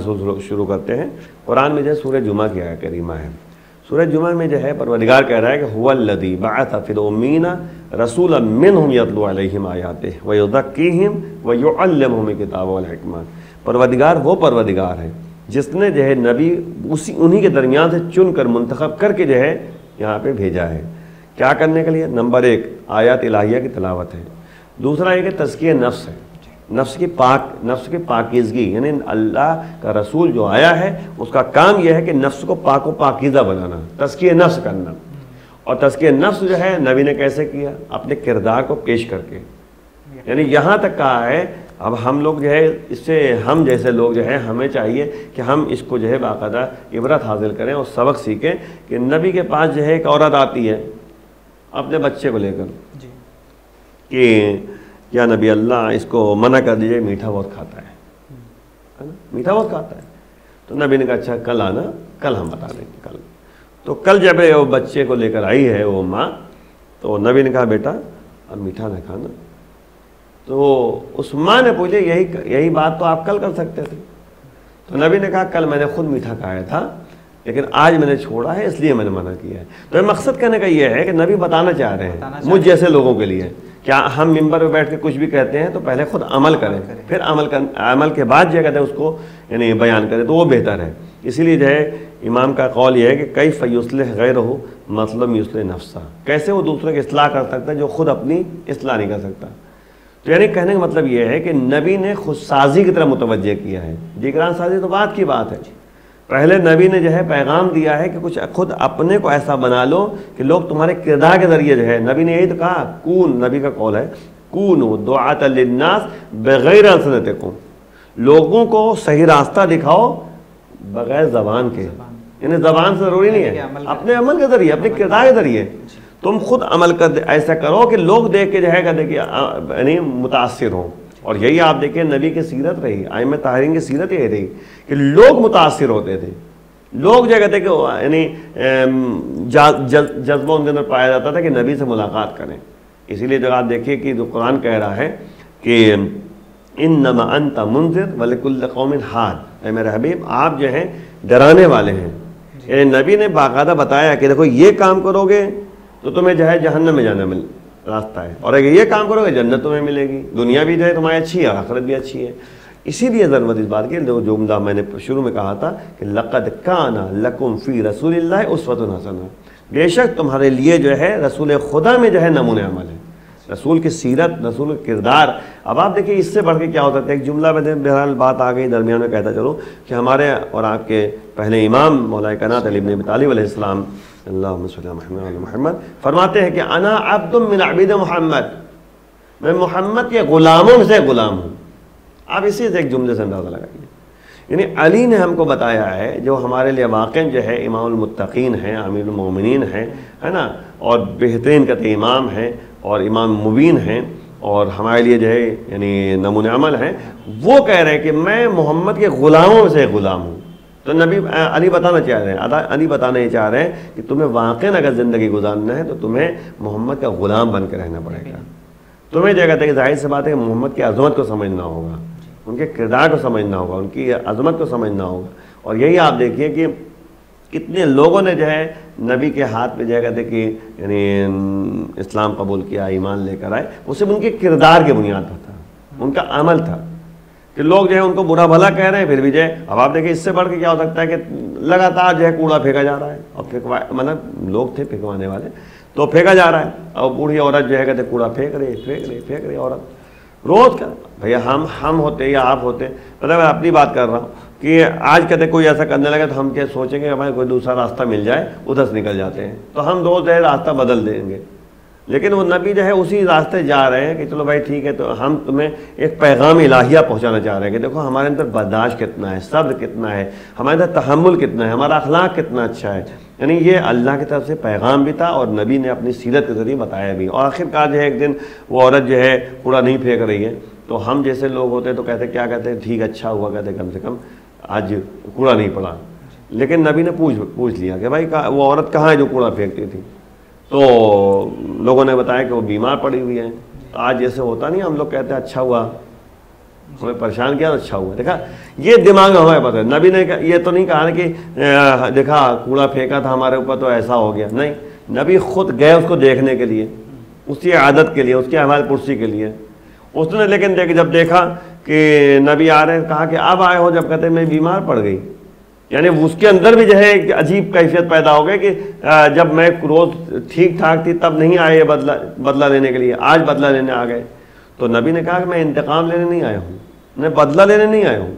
شروع کرتے ہیں، قرآن میں جو ہے سورہ جمعہ کی آیت کریمہ ہے۔ سورہ جمعہ میں جو ہے پروردگار کہہ رہا ہے کہ هو الذی بعث فی الامین رسولا منہم یتلو علیہم آیاتہ ویزکیہم ویعلمہم الکتاب والحکمہ۔ پروردگار وہ پروردگار ہے جس نے جو ہے نبی انہی کے درمیان سے چن کر منتخب کر کے جو ہے یہاں پہ بھیجا ہے، کیا کرنے کے لیے؟ نمبر 1 آیات الہیہ کی تلاوت ہے، دوسرا یہ کہ تزکیہ نفس ہے، نفس کی پاکیزگی، یعنی اللہ کا رسول جو آیا ہے اس کا کام یہ ہے کہ نفس کو پاک و پاکیزہ بنانا، تزکیہ نفس کرنا۔ اور تزکیہ نفس جو ہے نبی نے کیسے کیا؟ اپنے کردار کو پیش کر کے، یعنی یہاں تک کہا ہے اب ہم لوگ جو ہے اس سے ہم جیسے لوگ جو ہے ہمیں چاہیے کہ ہم اس کو جو ہے باقاعدہ عبرت حاصل کریں اور سبق سیکھیں کہ نبی کے پاس جو ہے ایک عورت آتی ہے اپنے بچے کو لے کر کہ یا نبی اللہ اس کو منع کر دیجئے، میٹھا بہت کھاتا ہے نا، میٹھا بہت کھاتا ہے۔ تو نبی نے کہا اچھا کل آنا، کل ہم بتا دیں گے کل۔ تو کل جب وہ بچے کو لے کر آئی ہے وہ ماں، تو نبی نے کہا بیٹا اب میٹھا نہ کھانا۔ تو اس ماں نے پوچھا یہی بات تو آپ کل کر سکتے تھے۔ تو نبی نے کہا کل میں نے خود میٹھا کھایا تھا لیکن آج میں نے چھوڑا ہے اس لیے میں نے منع کیا ہے۔ تو مقصد کہنے کا یہ ہے کہ نبی بتانا چاہ رہے ہیں مجھ جیسے لوگوں کے لیے کیا ہم ممبر پہ بیٹھ کے کچھ بھی کہتے ہیں تو پہلے خود عمل کریں، پھر عمل کے بعد جو کہتے ہیں اس کو یعنی بیان کریں تو وہ بہتر ہے۔ اسی لیے جو ہے امام کا قول یہ ہے کہ کیف یصلح غیرہ مطلب یصلح نفسہ، کیسے وہ دوسرے کی اصلاح کر سکتا ہے جو خود اپنی اصلاح نہیں کر سکتا۔ تو یعنی کہنے کا مطلب یہ ہے کہ نبی نے خود سازی کی طرف متوجہ کیا ہے۔ دیگران سازی تو بات کی بات ہے، پہلے نبی نے جو ہے پیغام دیا ہے کہ کچھ خود اپنے کو ایسا بنا لو کہ لوگ تمہارے کردار کے ذریعے جو ہے، نبی نے یہی تو کہا کون، نبی کا قول ہے کونوا دعاۃ للناس بغیر السنتکم، لوگوں کو صحیح راستہ دکھاؤ بغیر زبان کے، یعنی زبان سے ضروری نہیں ہے، اپنے عمل کے ذریعے، اپنے کردار کے ذریعے تم خود عمل کر ایسا کرو کہ لوگ دیکھ کے جو ہے دیکھیے یعنی متاثر ہوں۔ اور یہی آپ دیکھیں نبی کی سیرت رہی، ائمہ طاہرین کی سیرت یہ رہی کہ لوگ متاثر ہوتے تھے، لوگ جو کہتے کہ یعنی جذبہ ان کے اندر پایا جاتا تھا کہ نبی سے ملاقات کریں۔ اسی لیے جب آپ دیکھیے کہ جو قرآن کہہ رہا ہے کہ انما انت منذر ولکل قوم حاد، اے میرے حبیب آپ جو ہیں ڈرانے والے ہیں۔ یعنی نبی نے باقاعدہ بتایا کہ دیکھو یہ کام کرو گے تو تمہیں جو ہے جہنم میں جانا راستہ ہے، اور اگر یہ کام کرو گے جنت تمہیں ملے گی، دنیا بھی جو ہے تمہاری اچھی ہے اور آخرت بھی اچھی ہے۔ اسی لیے ضرورت اس بات کی جو جملہ میں نے شروع میں کہا تھا کہ لقد کان لکم فی رسول اللہ اسوۃ حسنہ، بے شک تمہارے لیے جو ہے رسول خدا میں جو ہے نمونہ عمل ہے، رسول کی سیرت، رسول کے کردار۔ اب آپ دیکھیں اس سے بڑھ کے کیا ہو سکتا ہے، ایک جملہ میں بہرحال بات آ گئی درمیان میں کہتا چلوں کہ ہمارے اور آپ کے پہلے امام مولا کائنات علی بن ابی طالب علیہ السلام اللہم صلی اللہ علیہ محمد فرماتے ہیں کہ انا عبد من عبید محمد، میں محمد کے غلاموں سے غلام ہوں۔ آپ اسی سے ایک جملے سے اندازہ لگائیے، یعنی علی نے ہم کو بتایا ہے جو ہمارے لیے واقع جو ہے امام المتقین ہیں، امیر المومنین ہیں، ہے نا، اور بہترین کہتے امام ہیں اور امام مبین ہیں اور ہمارے لیے جو ہے یعنی نمونہ عمل ہیں، وہ کہہ رہے ہیں کہ میں محمد کے غلاموں سے غلام ہوں۔ تو نبی علی بتانا چاہ رہے ہیں، علی بتانا یہ چاہ رہے ہیں کہ تمہیں واقعاً اگر زندگی گزارنا ہے تو تمہیں محمد کا غلام بن کے رہنا پڑے گا۔ تمہیں جو کہتے ہیں کہ ظاہر سی بات ہے کہ محمد کی عظمت کو سمجھنا ہوگا، ان کے کردار کو سمجھنا ہوگا، ان کی عظمت کو سمجھنا ہوگا۔ اور یہی آپ دیکھیے کہ کتنے لوگوں نے جو ہے نبی کے ہاتھ پہ جو ہے کہتے کہ یعنی اسلام قبول کیا، ایمان لے کر آئے، وہ صرف ان کے کردار کے بنیاد پر تھا، ان کا عمل تھا کہ لوگ جو ہے ان کو برا بھلا کہہ رہے ہیں پھر بھی جو ہے۔ اب آپ دیکھیں اس سے بڑھ کے کیا ہو سکتا ہے کہ لگاتار جو ہے کوڑا پھینکا جا رہا ہے، اور مطلب لوگ تھے پھینکوانے والے تو پھینکا جا رہا ہے، اور بوڑھی عورت جو ہے کہتے کوڑا پھینک رہی عورت روز کا۔ بھیا ہم ہوتے یا آپ ہوتے، مطلب میں اپنی بات کر رہا ہوں کہ آج کہتے کوئی ایسا کرنے لگا تو ہم کیا سوچیں گے ہمیں کوئی دوسرا راستہ مل جائے ادھر سے نکل جاتے ہیں، تو ہم روز جو ہے راستہ بدل دیں گے، لیکن وہ نبی جو ہے اسی راستے جا رہے ہیں کہ چلو بھائی ٹھیک ہے تو ہم تمہیں ایک پیغام الہیہ پہنچانا چاہ رہے ہیں کہ دیکھو ہمارے اندر برداشت کتنا ہے، صبر کتنا ہے، ہمارے اندر تحمل کتنا ہے، ہمارا اخلاق کتنا اچھا ہے. یعنی یہ اللہ کی طرف سے پیغام بھی تھا اور نبی نے اپنی سیرت کے ذریعے بتایا بھی. اور آخر کار جو ہے ایک دن وہ عورت جو ہے کوڑا نہیں پھینک رہی ہے تو ہم جیسے لوگ ہوتے تو کہتے کیا کہتے ہیں ٹھیک اچھا ہوا، کہتے کم سے کم آج کوڑا نہیں پڑا. لیکن نبی نے پوچھ لیا کہ بھائی وہ عورت کہاں ہے جو کوڑا پھینکتی تھی؟ تو لوگوں نے بتایا کہ وہ بیمار پڑی ہوئی ہے. آج جیسے ہوتا نہیں ہم لوگ کہتے ہیں اچھا ہوا، ہمیں پریشان کیا تو اچھا ہوا. دیکھا یہ دماغ میں ہمیں پتہ ہے. نبی نے یہ تو نہیں کہا کہ دیکھا کوڑا پھینکا تھا ہمارے اوپر تو ایسا ہو گیا، نہیں. نبی خود گئے اس کو دیکھنے کے لیے، اس کی عادت کے لیے، اس کی احوال پرسی کے لیے. اس نے لیکن جب دیکھا کہ نبی آ رہے ہیں کہا کہ اب آئے ہو، جب کہتے میں بیمار پڑ گئی. یعنی اس کے اندر بھی جو ہے ایک عجیب کیفیت پیدا ہو گئی کہ جب میں روز ٹھیک ٹھاک تھی تب نہیں آئے بدلہ لینے کے لیے، آج بدلہ لینے آ گئے. تو نبی نے کہا کہ میں انتقام لینے نہیں آیا ہوں، میں بدلہ لینے نہیں آیا ہوں،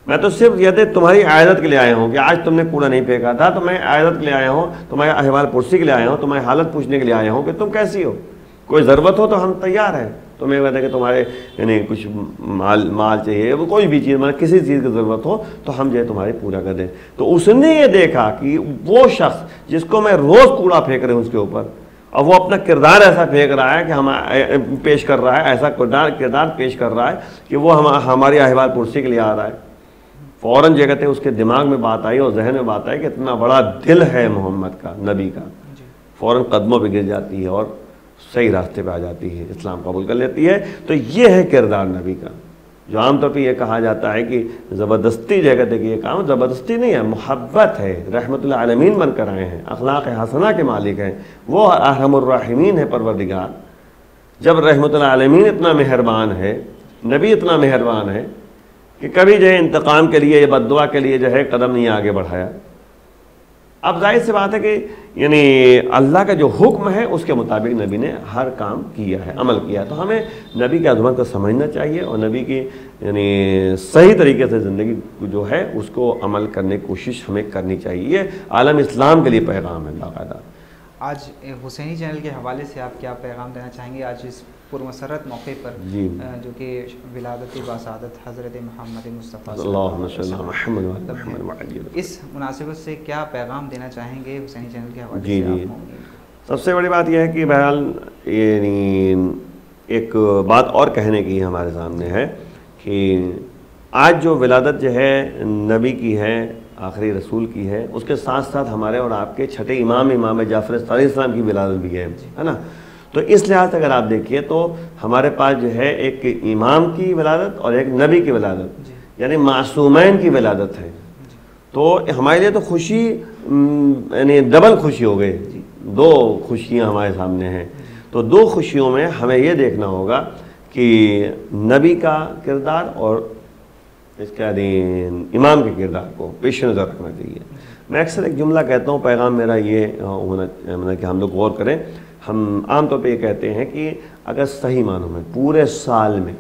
میں تو صرف یہ تمہاری عادت کے لیے آیا ہوں کہ آج تم نے کوڑا نہیں پھینکا تھا تو میں عادت کے لیے آیا ہوں، تمہارے احوال پرسی کے لیے آیا ہوں، تمہاری حالت پوچھنے کے لیے آیا ہوں کہ تم کیسی ہو. کوئی ضرورت ہو تو ہم تیار ہیں. تمہیں کہتے ہیں کہ تمہارے یعنی کچھ مال چاہیے، وہ کوئی بھی چیز مطلب کسی چیز کی ضرورت ہو تو ہم جو ہے تمہاری پورا کر دیں. تو اس نے یہ دیکھا کہ وہ شخص جس کو میں روز کوڑا پھینک رہے ہوں اس کے اوپر، اور وہ اپنا کردار ایسا پھینک رہا ہے کہ ہم پیش کر رہا ہے، ایسا کردار پیش کر رہا ہے کہ وہ ہماری احوال پرسی کے لیے آ رہا ہے. فوراً جو کہتے ہیں اس کے دماغ میں بات آئی اور ذہن میں بات آئی کہ اتنا بڑا دل ہے محمد کا، نبی کا. فوراً قدموں پہ گر جاتی ہے اور صحیح راستے پہ آ جاتی ہے، اسلام قبول کر لیتی ہے. تو یہ ہے کردار نبی کا، جو عام طور پہ یہ کہا جاتا ہے کہ زبردستی جو کہتے ہیں کہ یہ کام زبردستی نہیں ہے، محبت ہے. رحمت العالمین بن کر آئے ہیں، اخلاق حسنہ کے مالک ہیں، وہ ارحم الراحمین ہے پروردگار. جب رحمت العالمین اتنا مہربان ہے، نبی اتنا مہربان ہے کہ کبھی جو ہے انتقام کے لیے یا بد دعا کے لیے جو ہے قدم نہیں آگے بڑھایا. اب ظاہر سی بات ہے کہ یعنی اللہ کا جو حکم ہے اس کے مطابق نبی نے ہر کام کیا ہے، عمل کیا ہے. تو ہمیں نبی کی عظمت کو سمجھنا چاہیے اور نبی کی یعنی صحیح طریقے سے زندگی جو ہے اس کو عمل کرنے کی کوشش ہمیں کرنی چاہیے. یہ عالم اسلام کے لیے پیغام ہے باقاعدہ. آج حسینی چینل کے حوالے سے آپ کیا پیغام دینا چاہیں گے آج اس پرمسرت موقع پر جو کہ ولادت باسعادت حضرت محمد مصطفیٰ صلی اللہ علیہ وسلم، اس مناسبت سے کیا پیغام دینا چاہیں گے حسینی چینل کے حوالے سے؟ سب سے بڑی بات یہ ہے کہ بہرحال یعنی ایک بات اور کہنے کی ہمارے سامنے ہے کہ آج جو ولادت جو ہے نبی کی ہے، آخری رسول کی ہے، اس کے ساتھ ساتھ ہمارے اور آپ کے چھٹے امام جعفر صادق علیہ السلام کی ولادت بھی ہے نا. تو اس لحاظ سے اگر آپ دیکھیے تو ہمارے پاس جو ہے ایک امام کی ولادت اور ایک نبی کی ولادت، یعنی معصومین کی ولادت ہے. تو ہمارے لیے تو خوشی یعنی ڈبل خوشی ہو گئی، دو خوشیاں ہمارے سامنے ہیں. تو دو خوشیوں میں ہمیں یہ دیکھنا ہوگا کہ نبی کا کردار اور اس کا امام کے کردار کو پیش نظر رکھنا چاہیے. میں اکثر ایک جملہ کہتا ہوں، پیغام میرا یہ ہونا کہ ہم لوگ غور کریں. ہم عام طور پہ یہ کہتے ہیں کہ اگر صحیح معنوں میں پورے سال میں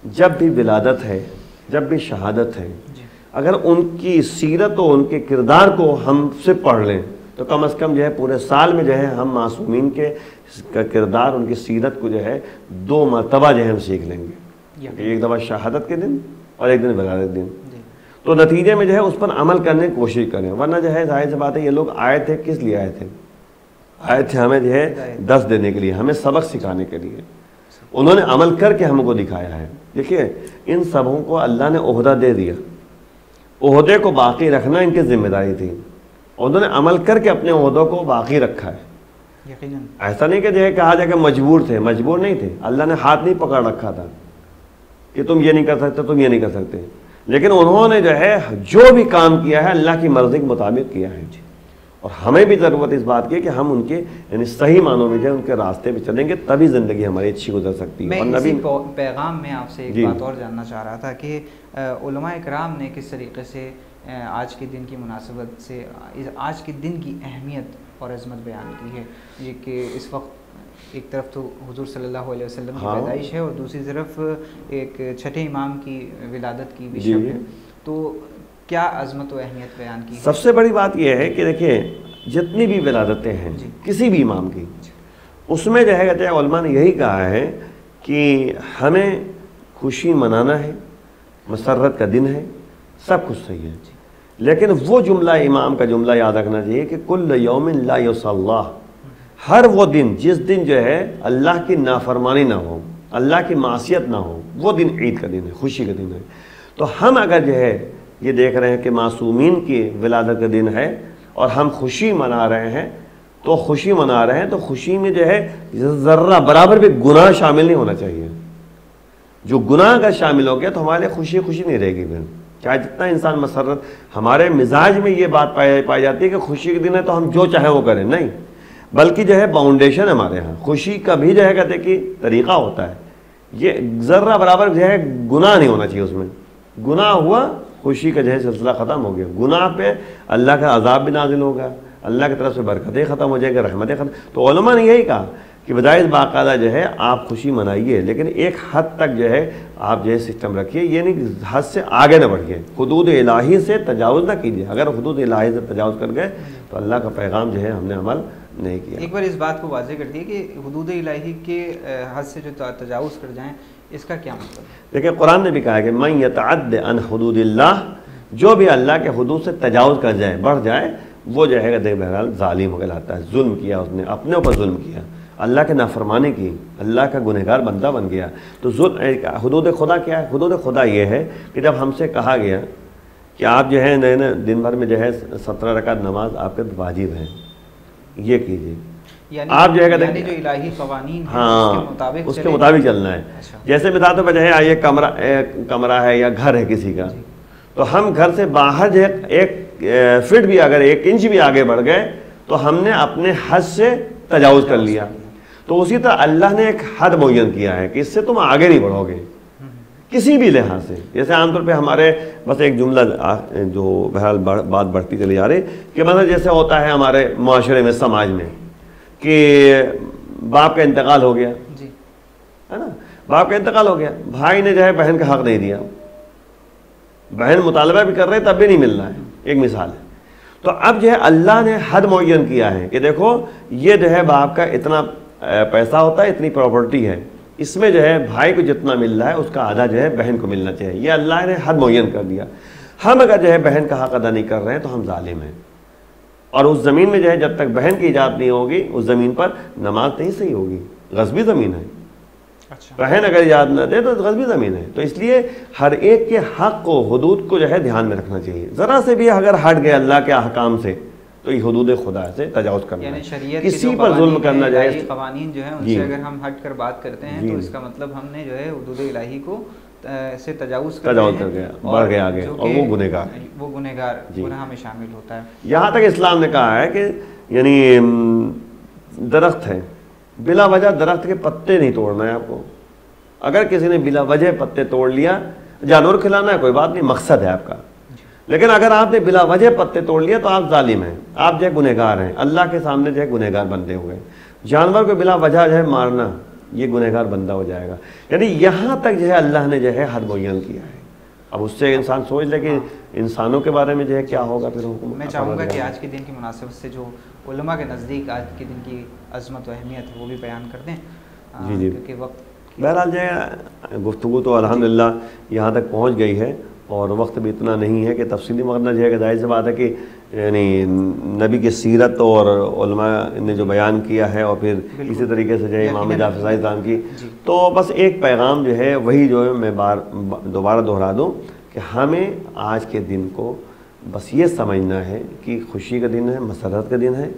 جب بھی ولادت ہے، جب بھی شہادت ہے، اگر ان کی سیرت و ان کے کردار کو ہم سے پڑھ لیں تو کم از کم جو ہے پورے سال میں جو ہے ہم معصومین کے کردار، ان کی سیرت کو جو ہے 2 مرتبہ جو ہے ہم سیکھ لیں گے. ایک دفعہ شہادت کے دن اور ایک دن ولادت دن. تو نتیجے میں جو ہے اس پر عمل کرنے کی کوشش کریں. ورنہ جو ہے ظاہر سی بات ہے یہ لوگ آئے تھے کس لیے آئے تھے؟ آئے تھے ہمیں جو ہے درس دینے کے لیے، ہمیں سبق سکھانے کے لیے. انہوں نے عمل کر کے ہم کو دکھایا ہے. دیکھیے ان سبوں کو اللہ نے عہدہ دے دیا، عہدے کو باقی رکھنا ان کی ذمہ داری تھی. انہوں نے عمل کر کے اپنے عہدوں کو باقی رکھا ہے. ایسا نہیں کہ جو ہے کہا جائے کہ مجبور تھے، مجبور نہیں تھے. اللہ نے ہاتھ نہیں پکڑ رکھا تھا کہ تم یہ نہیں کر سکتے، تم یہ نہیں کر سکتے. لیکن انہوں نے جو ہے جو بھی کام کیا ہے اللہ کی مرضی کے مطابق کیا ہے. اور ہمیں بھی ضرورت اس بات کی کہ ہم ان کے یعنی صحیح معنوں میں جو ہے ان کے راستے پہ چلیں گے، تبھی زندگی ہماری اچھی گزر سکتی ہے. میں اسی پیغام میں آپ سے ایک بات اور جاننا چاہ رہا تھا کہ علماء اکرام نے کس طریقے سے آج کے دن کی مناسبت سے آج کے دن کی اہمیت اور عظمت بیان کی ہے. یہ کہ اس وقت ایک طرف تو حضور صلی اللہ علیہ وسلم کی پیدائش ہے اور دوسری طرف ایک چھٹے امام کی ولادت کی بھی شب ہے. تو کیا عظمت و اہمیت بیان کی؟ سب سے بڑی بات یہ ہے کہ دیکھیں جتنی بھی ولادتیں ہیں کسی بھی امام کی، اس میں جو ہے کہتے ہیں علماء نے یہی کہا ہے کہ ہمیں خوشی منانا ہے، مسرت کا دن ہے، سب کچھ صحیح ہے، لیکن وہ جملہ امام کا جملہ یاد رکھنا چاہیے کہ کل یوم لا یعصی اللہ، ہر وہ دن جس دن جو ہے اللہ کی نافرمانی نہ ہو، اللہ کی معصیت نہ ہو، وہ دن عید کا دن ہے، خوشی کا دن ہے۔ تو ہم اگر جو ہے یہ دیکھ رہے ہیں کہ معصومین کی ولادت کا دن ہے اور ہم خوشی منا رہے ہیں، تو خوشی منا رہے ہیں تو خوشی میں جو ہے ذرہ برابر بھی گناہ شامل نہیں ہونا چاہیے۔ جو گناہ اگر شامل ہو گیا تو ہمارے خوشی نہیں رہے گی پھر، چاہے جتنا انسان مسرت، ہمارے مزاج میں یہ بات پائی جاتی ہے کہ خوشی کے دن ہے تو ہم جو چاہے وہ کریں، نہیں، بلکہ جو ہے باؤنڈیشن ہمارے ہاں خوشی کا بھی جو ہے کہتے کہ طریقہ ہوتا ہے، یہ ذرہ برابر جو ہے گناہ نہیں ہونا چاہیے، اس میں گناہ ہوا خوشی کا جو ہے سلسلہ ختم ہو گیا، گناہ پہ اللہ کا عذاب بھی نازل ہوگا، اللہ کی طرف سے برکتیں ختم ہو جائیں گی، رحمتیں ختم۔ تو علماء نے یہی کہا کہ بجائے باقاعدہ جو ہے آپ خوشی منائیے، لیکن ایک حد تک جو ہے آپ جو ہے سسٹم رکھیے، یہ نہیں کہ حد سے آگے نہ بڑھیے، حدود الہی سے تجاوز نہ کیجیے۔ اگر حدود الہی سے تجاوز کر گئے تو اللہ کا پیغام جو ہے ہم نے عمل نہیں کیا۔ ایک بار اس بات کو واضح کر دیے کہ حدود الہی کے حد سے جو تجاوز کر جائیں، اس کا کیا مطلب ہے؟ دیکھیں قرآن نے بھی کہا ہے کہ من یتعد عن حدود اللہ، جو بھی اللہ کے حدود سے تجاوز کر جائے، بڑھ جائے، وہ جو ہے کہ بہرحال ظالم کہلاتا ہے، ظلم کیا اس نے، اپنے اوپر ظلم کیا، اللہ کے نافرمانی کی، اللہ کا گنہگار بندہ بن گیا۔ تو حدود خدا کیا ہے؟ حدود خدا یہ ہے کہ جب ہم سے کہا گیا کہ آپ جو ہے دن بھر میں جو ہے 17 رکعت نماز آپ کے واجب ہے، یہ کیجیے، آپ جو ہے کہتے ہیں جو الہی قوانین ہیں ہاں اس کے مطابق چلنا ہے۔ جیسے بتا دو جو ہے یہ کمرہ ہے یا گھر ہے کسی کا، تو ہم گھر سے باہر جو ہے 1 فٹ بھی اگر 1 انچ بھی آگے بڑھ گئے تو ہم نے اپنے حد سے تجاوز کر لیا۔ تو اسی طرح اللہ نے ایک حد معین کیا ہے کہ اس سے تم آگے نہیں بڑھو گے کسی بھی لحاظ سے۔ جیسے عام طور پہ ہمارے بس ایک جملہ جو بہرحال بات بڑھتی چلی جا رہی کہ مثلا جیسے ہوتا ہے ہمارے معاشرے میں، سماج میں، کہ باپ کا انتقال ہو گیا ہے نا، باپ کا انتقال ہو گیا، بھائی نے جو ہے بہن کا حق نہیں دیا، بہن مطالبہ بھی کر رہے تب بھی نہیں مل رہا ہے، ایک مثال ہے۔ تو اب جو ہے اللہ نے حد معین کیا ہے کہ دیکھو یہ جو ہے باپ کا اتنا پیسہ ہوتا ہے، اتنی پراپرٹی ہے، اس میں جو ہے بھائی کو جتنا مل رہا ہے اس کا آدھا جو ہے بہن کو ملنا چاہیے، یہ اللہ نے حد معین کر دیا۔ ہم اگر جو ہے بہن کا حق ادا نہیں کر رہے ہیں تو ہم ظالم ہیں، اور اس زمین میں جو ہے جب تک بہن کی ایجاد نہیں ہوگی اس زمین پر نماز نہیں صحیح ہوگی، غصبی زمین ہے، بہن اگر ایجاد نہ دے تو غصبی زمین ہے۔ تو اس لیے ہر ایک کے حق کو، حدود کو جو ہے دھیان میں رکھنا چاہیے، ذرا سے بھی اگر ہٹ گئے اللہ کے احکام سے تو یہ حدود خدا سے تجاوز کرنا ہے، یعنی شریعت کسی پر ظلم کرنا جائے، قوانین جو ہیں ان سے اگر ہم ہٹ کر بات کرتے ہیں تو اس کا مطلب ہم نے جو ہے حدود الہی کو سے تجاوز کر گیا، بڑھ گیا آگے، اور وہ گنہگار گناہ میں شامل ہوتا ہے۔ یہاں تک اسلام نے کہا ہے کہ یعنی درخت ہے، بلا وجہ درخت کے پتے نہیں توڑنا ہے آپ کو، اگر کسی نے بلا وجہ پتے توڑ لیا، جانور کھلانا ہے کوئی بات نہیں، مقصد ہے آپ کا، لیکن اگر آپ نے بلا وجہ پتے توڑ لیا تو آپ ظالم ہیں، آپ جو ہے گنہگار ہیں، اللہ کے سامنے جو ہے گنہگار بندے ہوئے۔ جانور کو بلا وجہ جو ہے مارنا، یہ گنہگار بندہ ہو جائے گا۔ یعنی یہاں تک جو ہے اللہ نے جو ہے حد معین کیا ہے۔ اب اس سے انسان سوچ لے کہ انسانوں کے بارے میں جو ہے کیا ہوگا پھر حکم۔ میں چاہوں گا کہ آج کے دن کی مناسبت سے جو علماء کے نزدیک آج کے دن کی عظمت و اہمیت ہے وہ بھی بیان کر دیں، کیونکہ وقت بہرحال جو ہے گفتگو تو الحمدللہ یہاں تک پہنچ گئی ہے، اور وقت بھی اتنا نہیں ہے کہ تفصیلی مقدمہ جو ہے کہ ظاہر سی بات ہے کہ یعنی نبی کی سیرت اور علماء نے جو بیان کیا ہے، اور پھر اسی طریقے سے جو ہے امام جعفر صادق صاحب کی، تو بس ایک پیغام جو ہے وہی جو ہے میں دوبارہ دہرا دوں کہ ہمیں آج کے دن کو بس یہ سمجھنا ہے کہ خوشی کا دن ہے، مسرت کا دن ہے،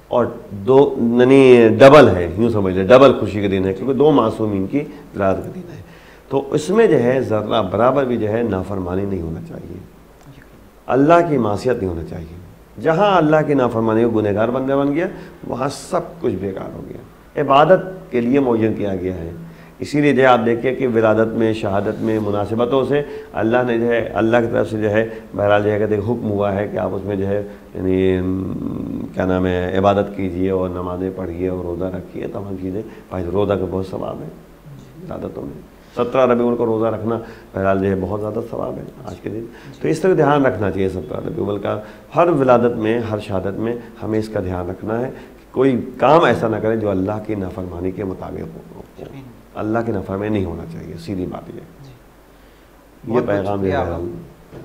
اور یعنی ڈبل ہے، یوں سمجھ لیں ڈبل خوشی کا دن ہے، کیونکہ 2 معصومین کی ولادت کا دن ہے۔ تو اس میں جو ہے ذرہ برابر بھی جو ہے نافرمانی نہیں ہونا چاہیے، اللہ کی معصیت نہیں ہونا چاہیے۔ جہاں اللہ کی نافرمانی کو گنہگار بندہ بن گیا وہاں سب کچھ بیکار ہو گیا۔ عبادت کے لیے معین کیا گیا ہے، اسی لیے جو ہے آپ دیکھیے کہ ولادت میں، شہادت میں مناسبتوں سے اللہ نے جو ہے اللہ کی طرف سے جو ہے بہرحال جو ہے کہ حکم ہوا ہے کہ آپ اس میں جو ہے یعنی کیا نام ہے عبادت کیجیے اور نمازیں پڑھیے اور روزہ رکھیے، تمام چیزیں۔ روزہ کا بہت ثواب ہے عبادتوں میں، 17 ربیع الاول کو روزہ رکھنا بہرحال جو ہے بہت زیادہ ثواب ہے آج کے دن۔ تو اس طرح دھیان رکھنا چاہیے 17 ربیع الاول کا، ہر ولادت میں، ہر شہادت میں ہمیں اس کا دھیان رکھنا ہے کہ کوئی کام ایسا نہ کرے جو اللہ کی نافرمانی کے مطابق ہو. اللہ کی نافرمانی نہیں ہونا چاہیے، سیدھی بات یہ پیغام جو ہے.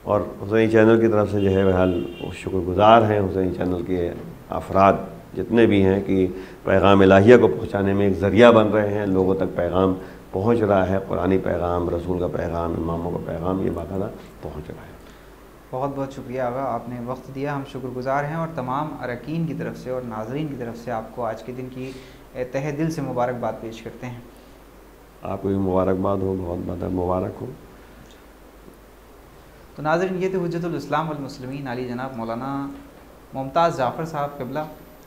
اور حسینی چینل کی طرف سے جو ہے بہرحال شکر گزار ہیں حسینی چینل کے افراد جتنے بھی ہیں کہ پیغام الہیہ کو پہنچانے میں ایک ذریعہ بن رہے ہیں. لوگوں تک پیغام پہنچ رہا ہے، قرآنی پیغام، رسول کا پیغام، اماموں کا پیغام، یہ باقاعدہ پہنچ رہا ہے. بہت بہت شکریہ آقا، آپ نے وقت دیا، ہم شکر گزار ہیں. اور تمام اراکین کی طرف سے اور ناظرین کی طرف سے آپ کو آج کے دن کی تہہ دل سے مبارکباد پیش کرتے ہیں. آپ کو بھی مبارکباد ہو، بہت بہت مبارک ہو. تو ناظرین، یہ تھے حجت الاسلام والمسلمین علی جناب مولانا ممتاز جعفر صاحب قبلہ،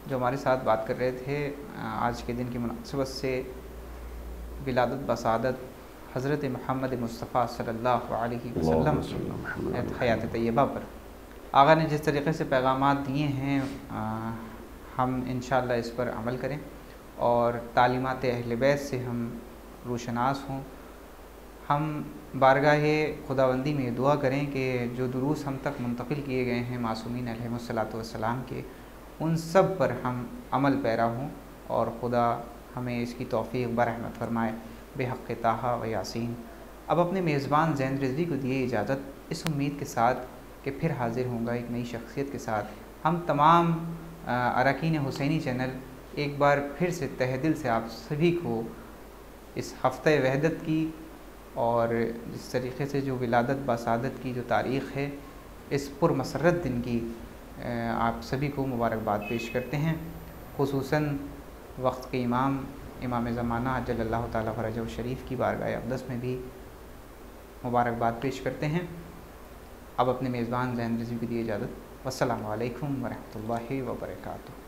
جو ہمارے ساتھ بات کر رہے تھے آج کے دن کی مناسبت سے ولادت بسعادت حضرت محمد مصطفیٰ صلی اللہ علیہ وسلم حیات طیبہ پر. آقا نے جس طریقے سے پیغامات دیے ہیں ہم انشاءاللہ اس پر عمل کریں اور تعلیمات اہل بیت سے ہم روشناس ہوں. ہم بارگاہ خداوندی میں دعا کریں کہ جو دروس ہم تک منتقل کیے گئے ہیں معصومین علیہم الصلاۃ والسلام کے، ان سب پر ہم عمل پیرا ہوں اور خدا ہمیں اس کی توفیق برحمت فرمائے بحق طٰہٰ و یاسین. اب اپنے میزبان زین رضوی کو دیے اجازت، اس امید کے ساتھ کہ پھر حاضر ہوں گا ایک نئی شخصیت کے ساتھ. ہم تمام اراکین حسینی چینل ایک بار پھر سے تہ دل سے آپ سبھی کو اس ہفتہ وحدت کی اور جس طریقے سے جو ولادت بسعادت کی جو تاریخ ہے، اس پر مسرت دن کی آپ سبھی کو مبارکباد پیش کرتے ہیں. خصوصاً وقت کے امام زمانہ عجل اللہ تعالیٰ فرجہ شریف کی بارگاہ اقدس میں بھی مبارکباد پیش کرتے ہیں. اب اپنے میزبان زین رضوی کو دیے اجازت. والسلام علیکم ورحمۃ اللہ وبرکاتہ.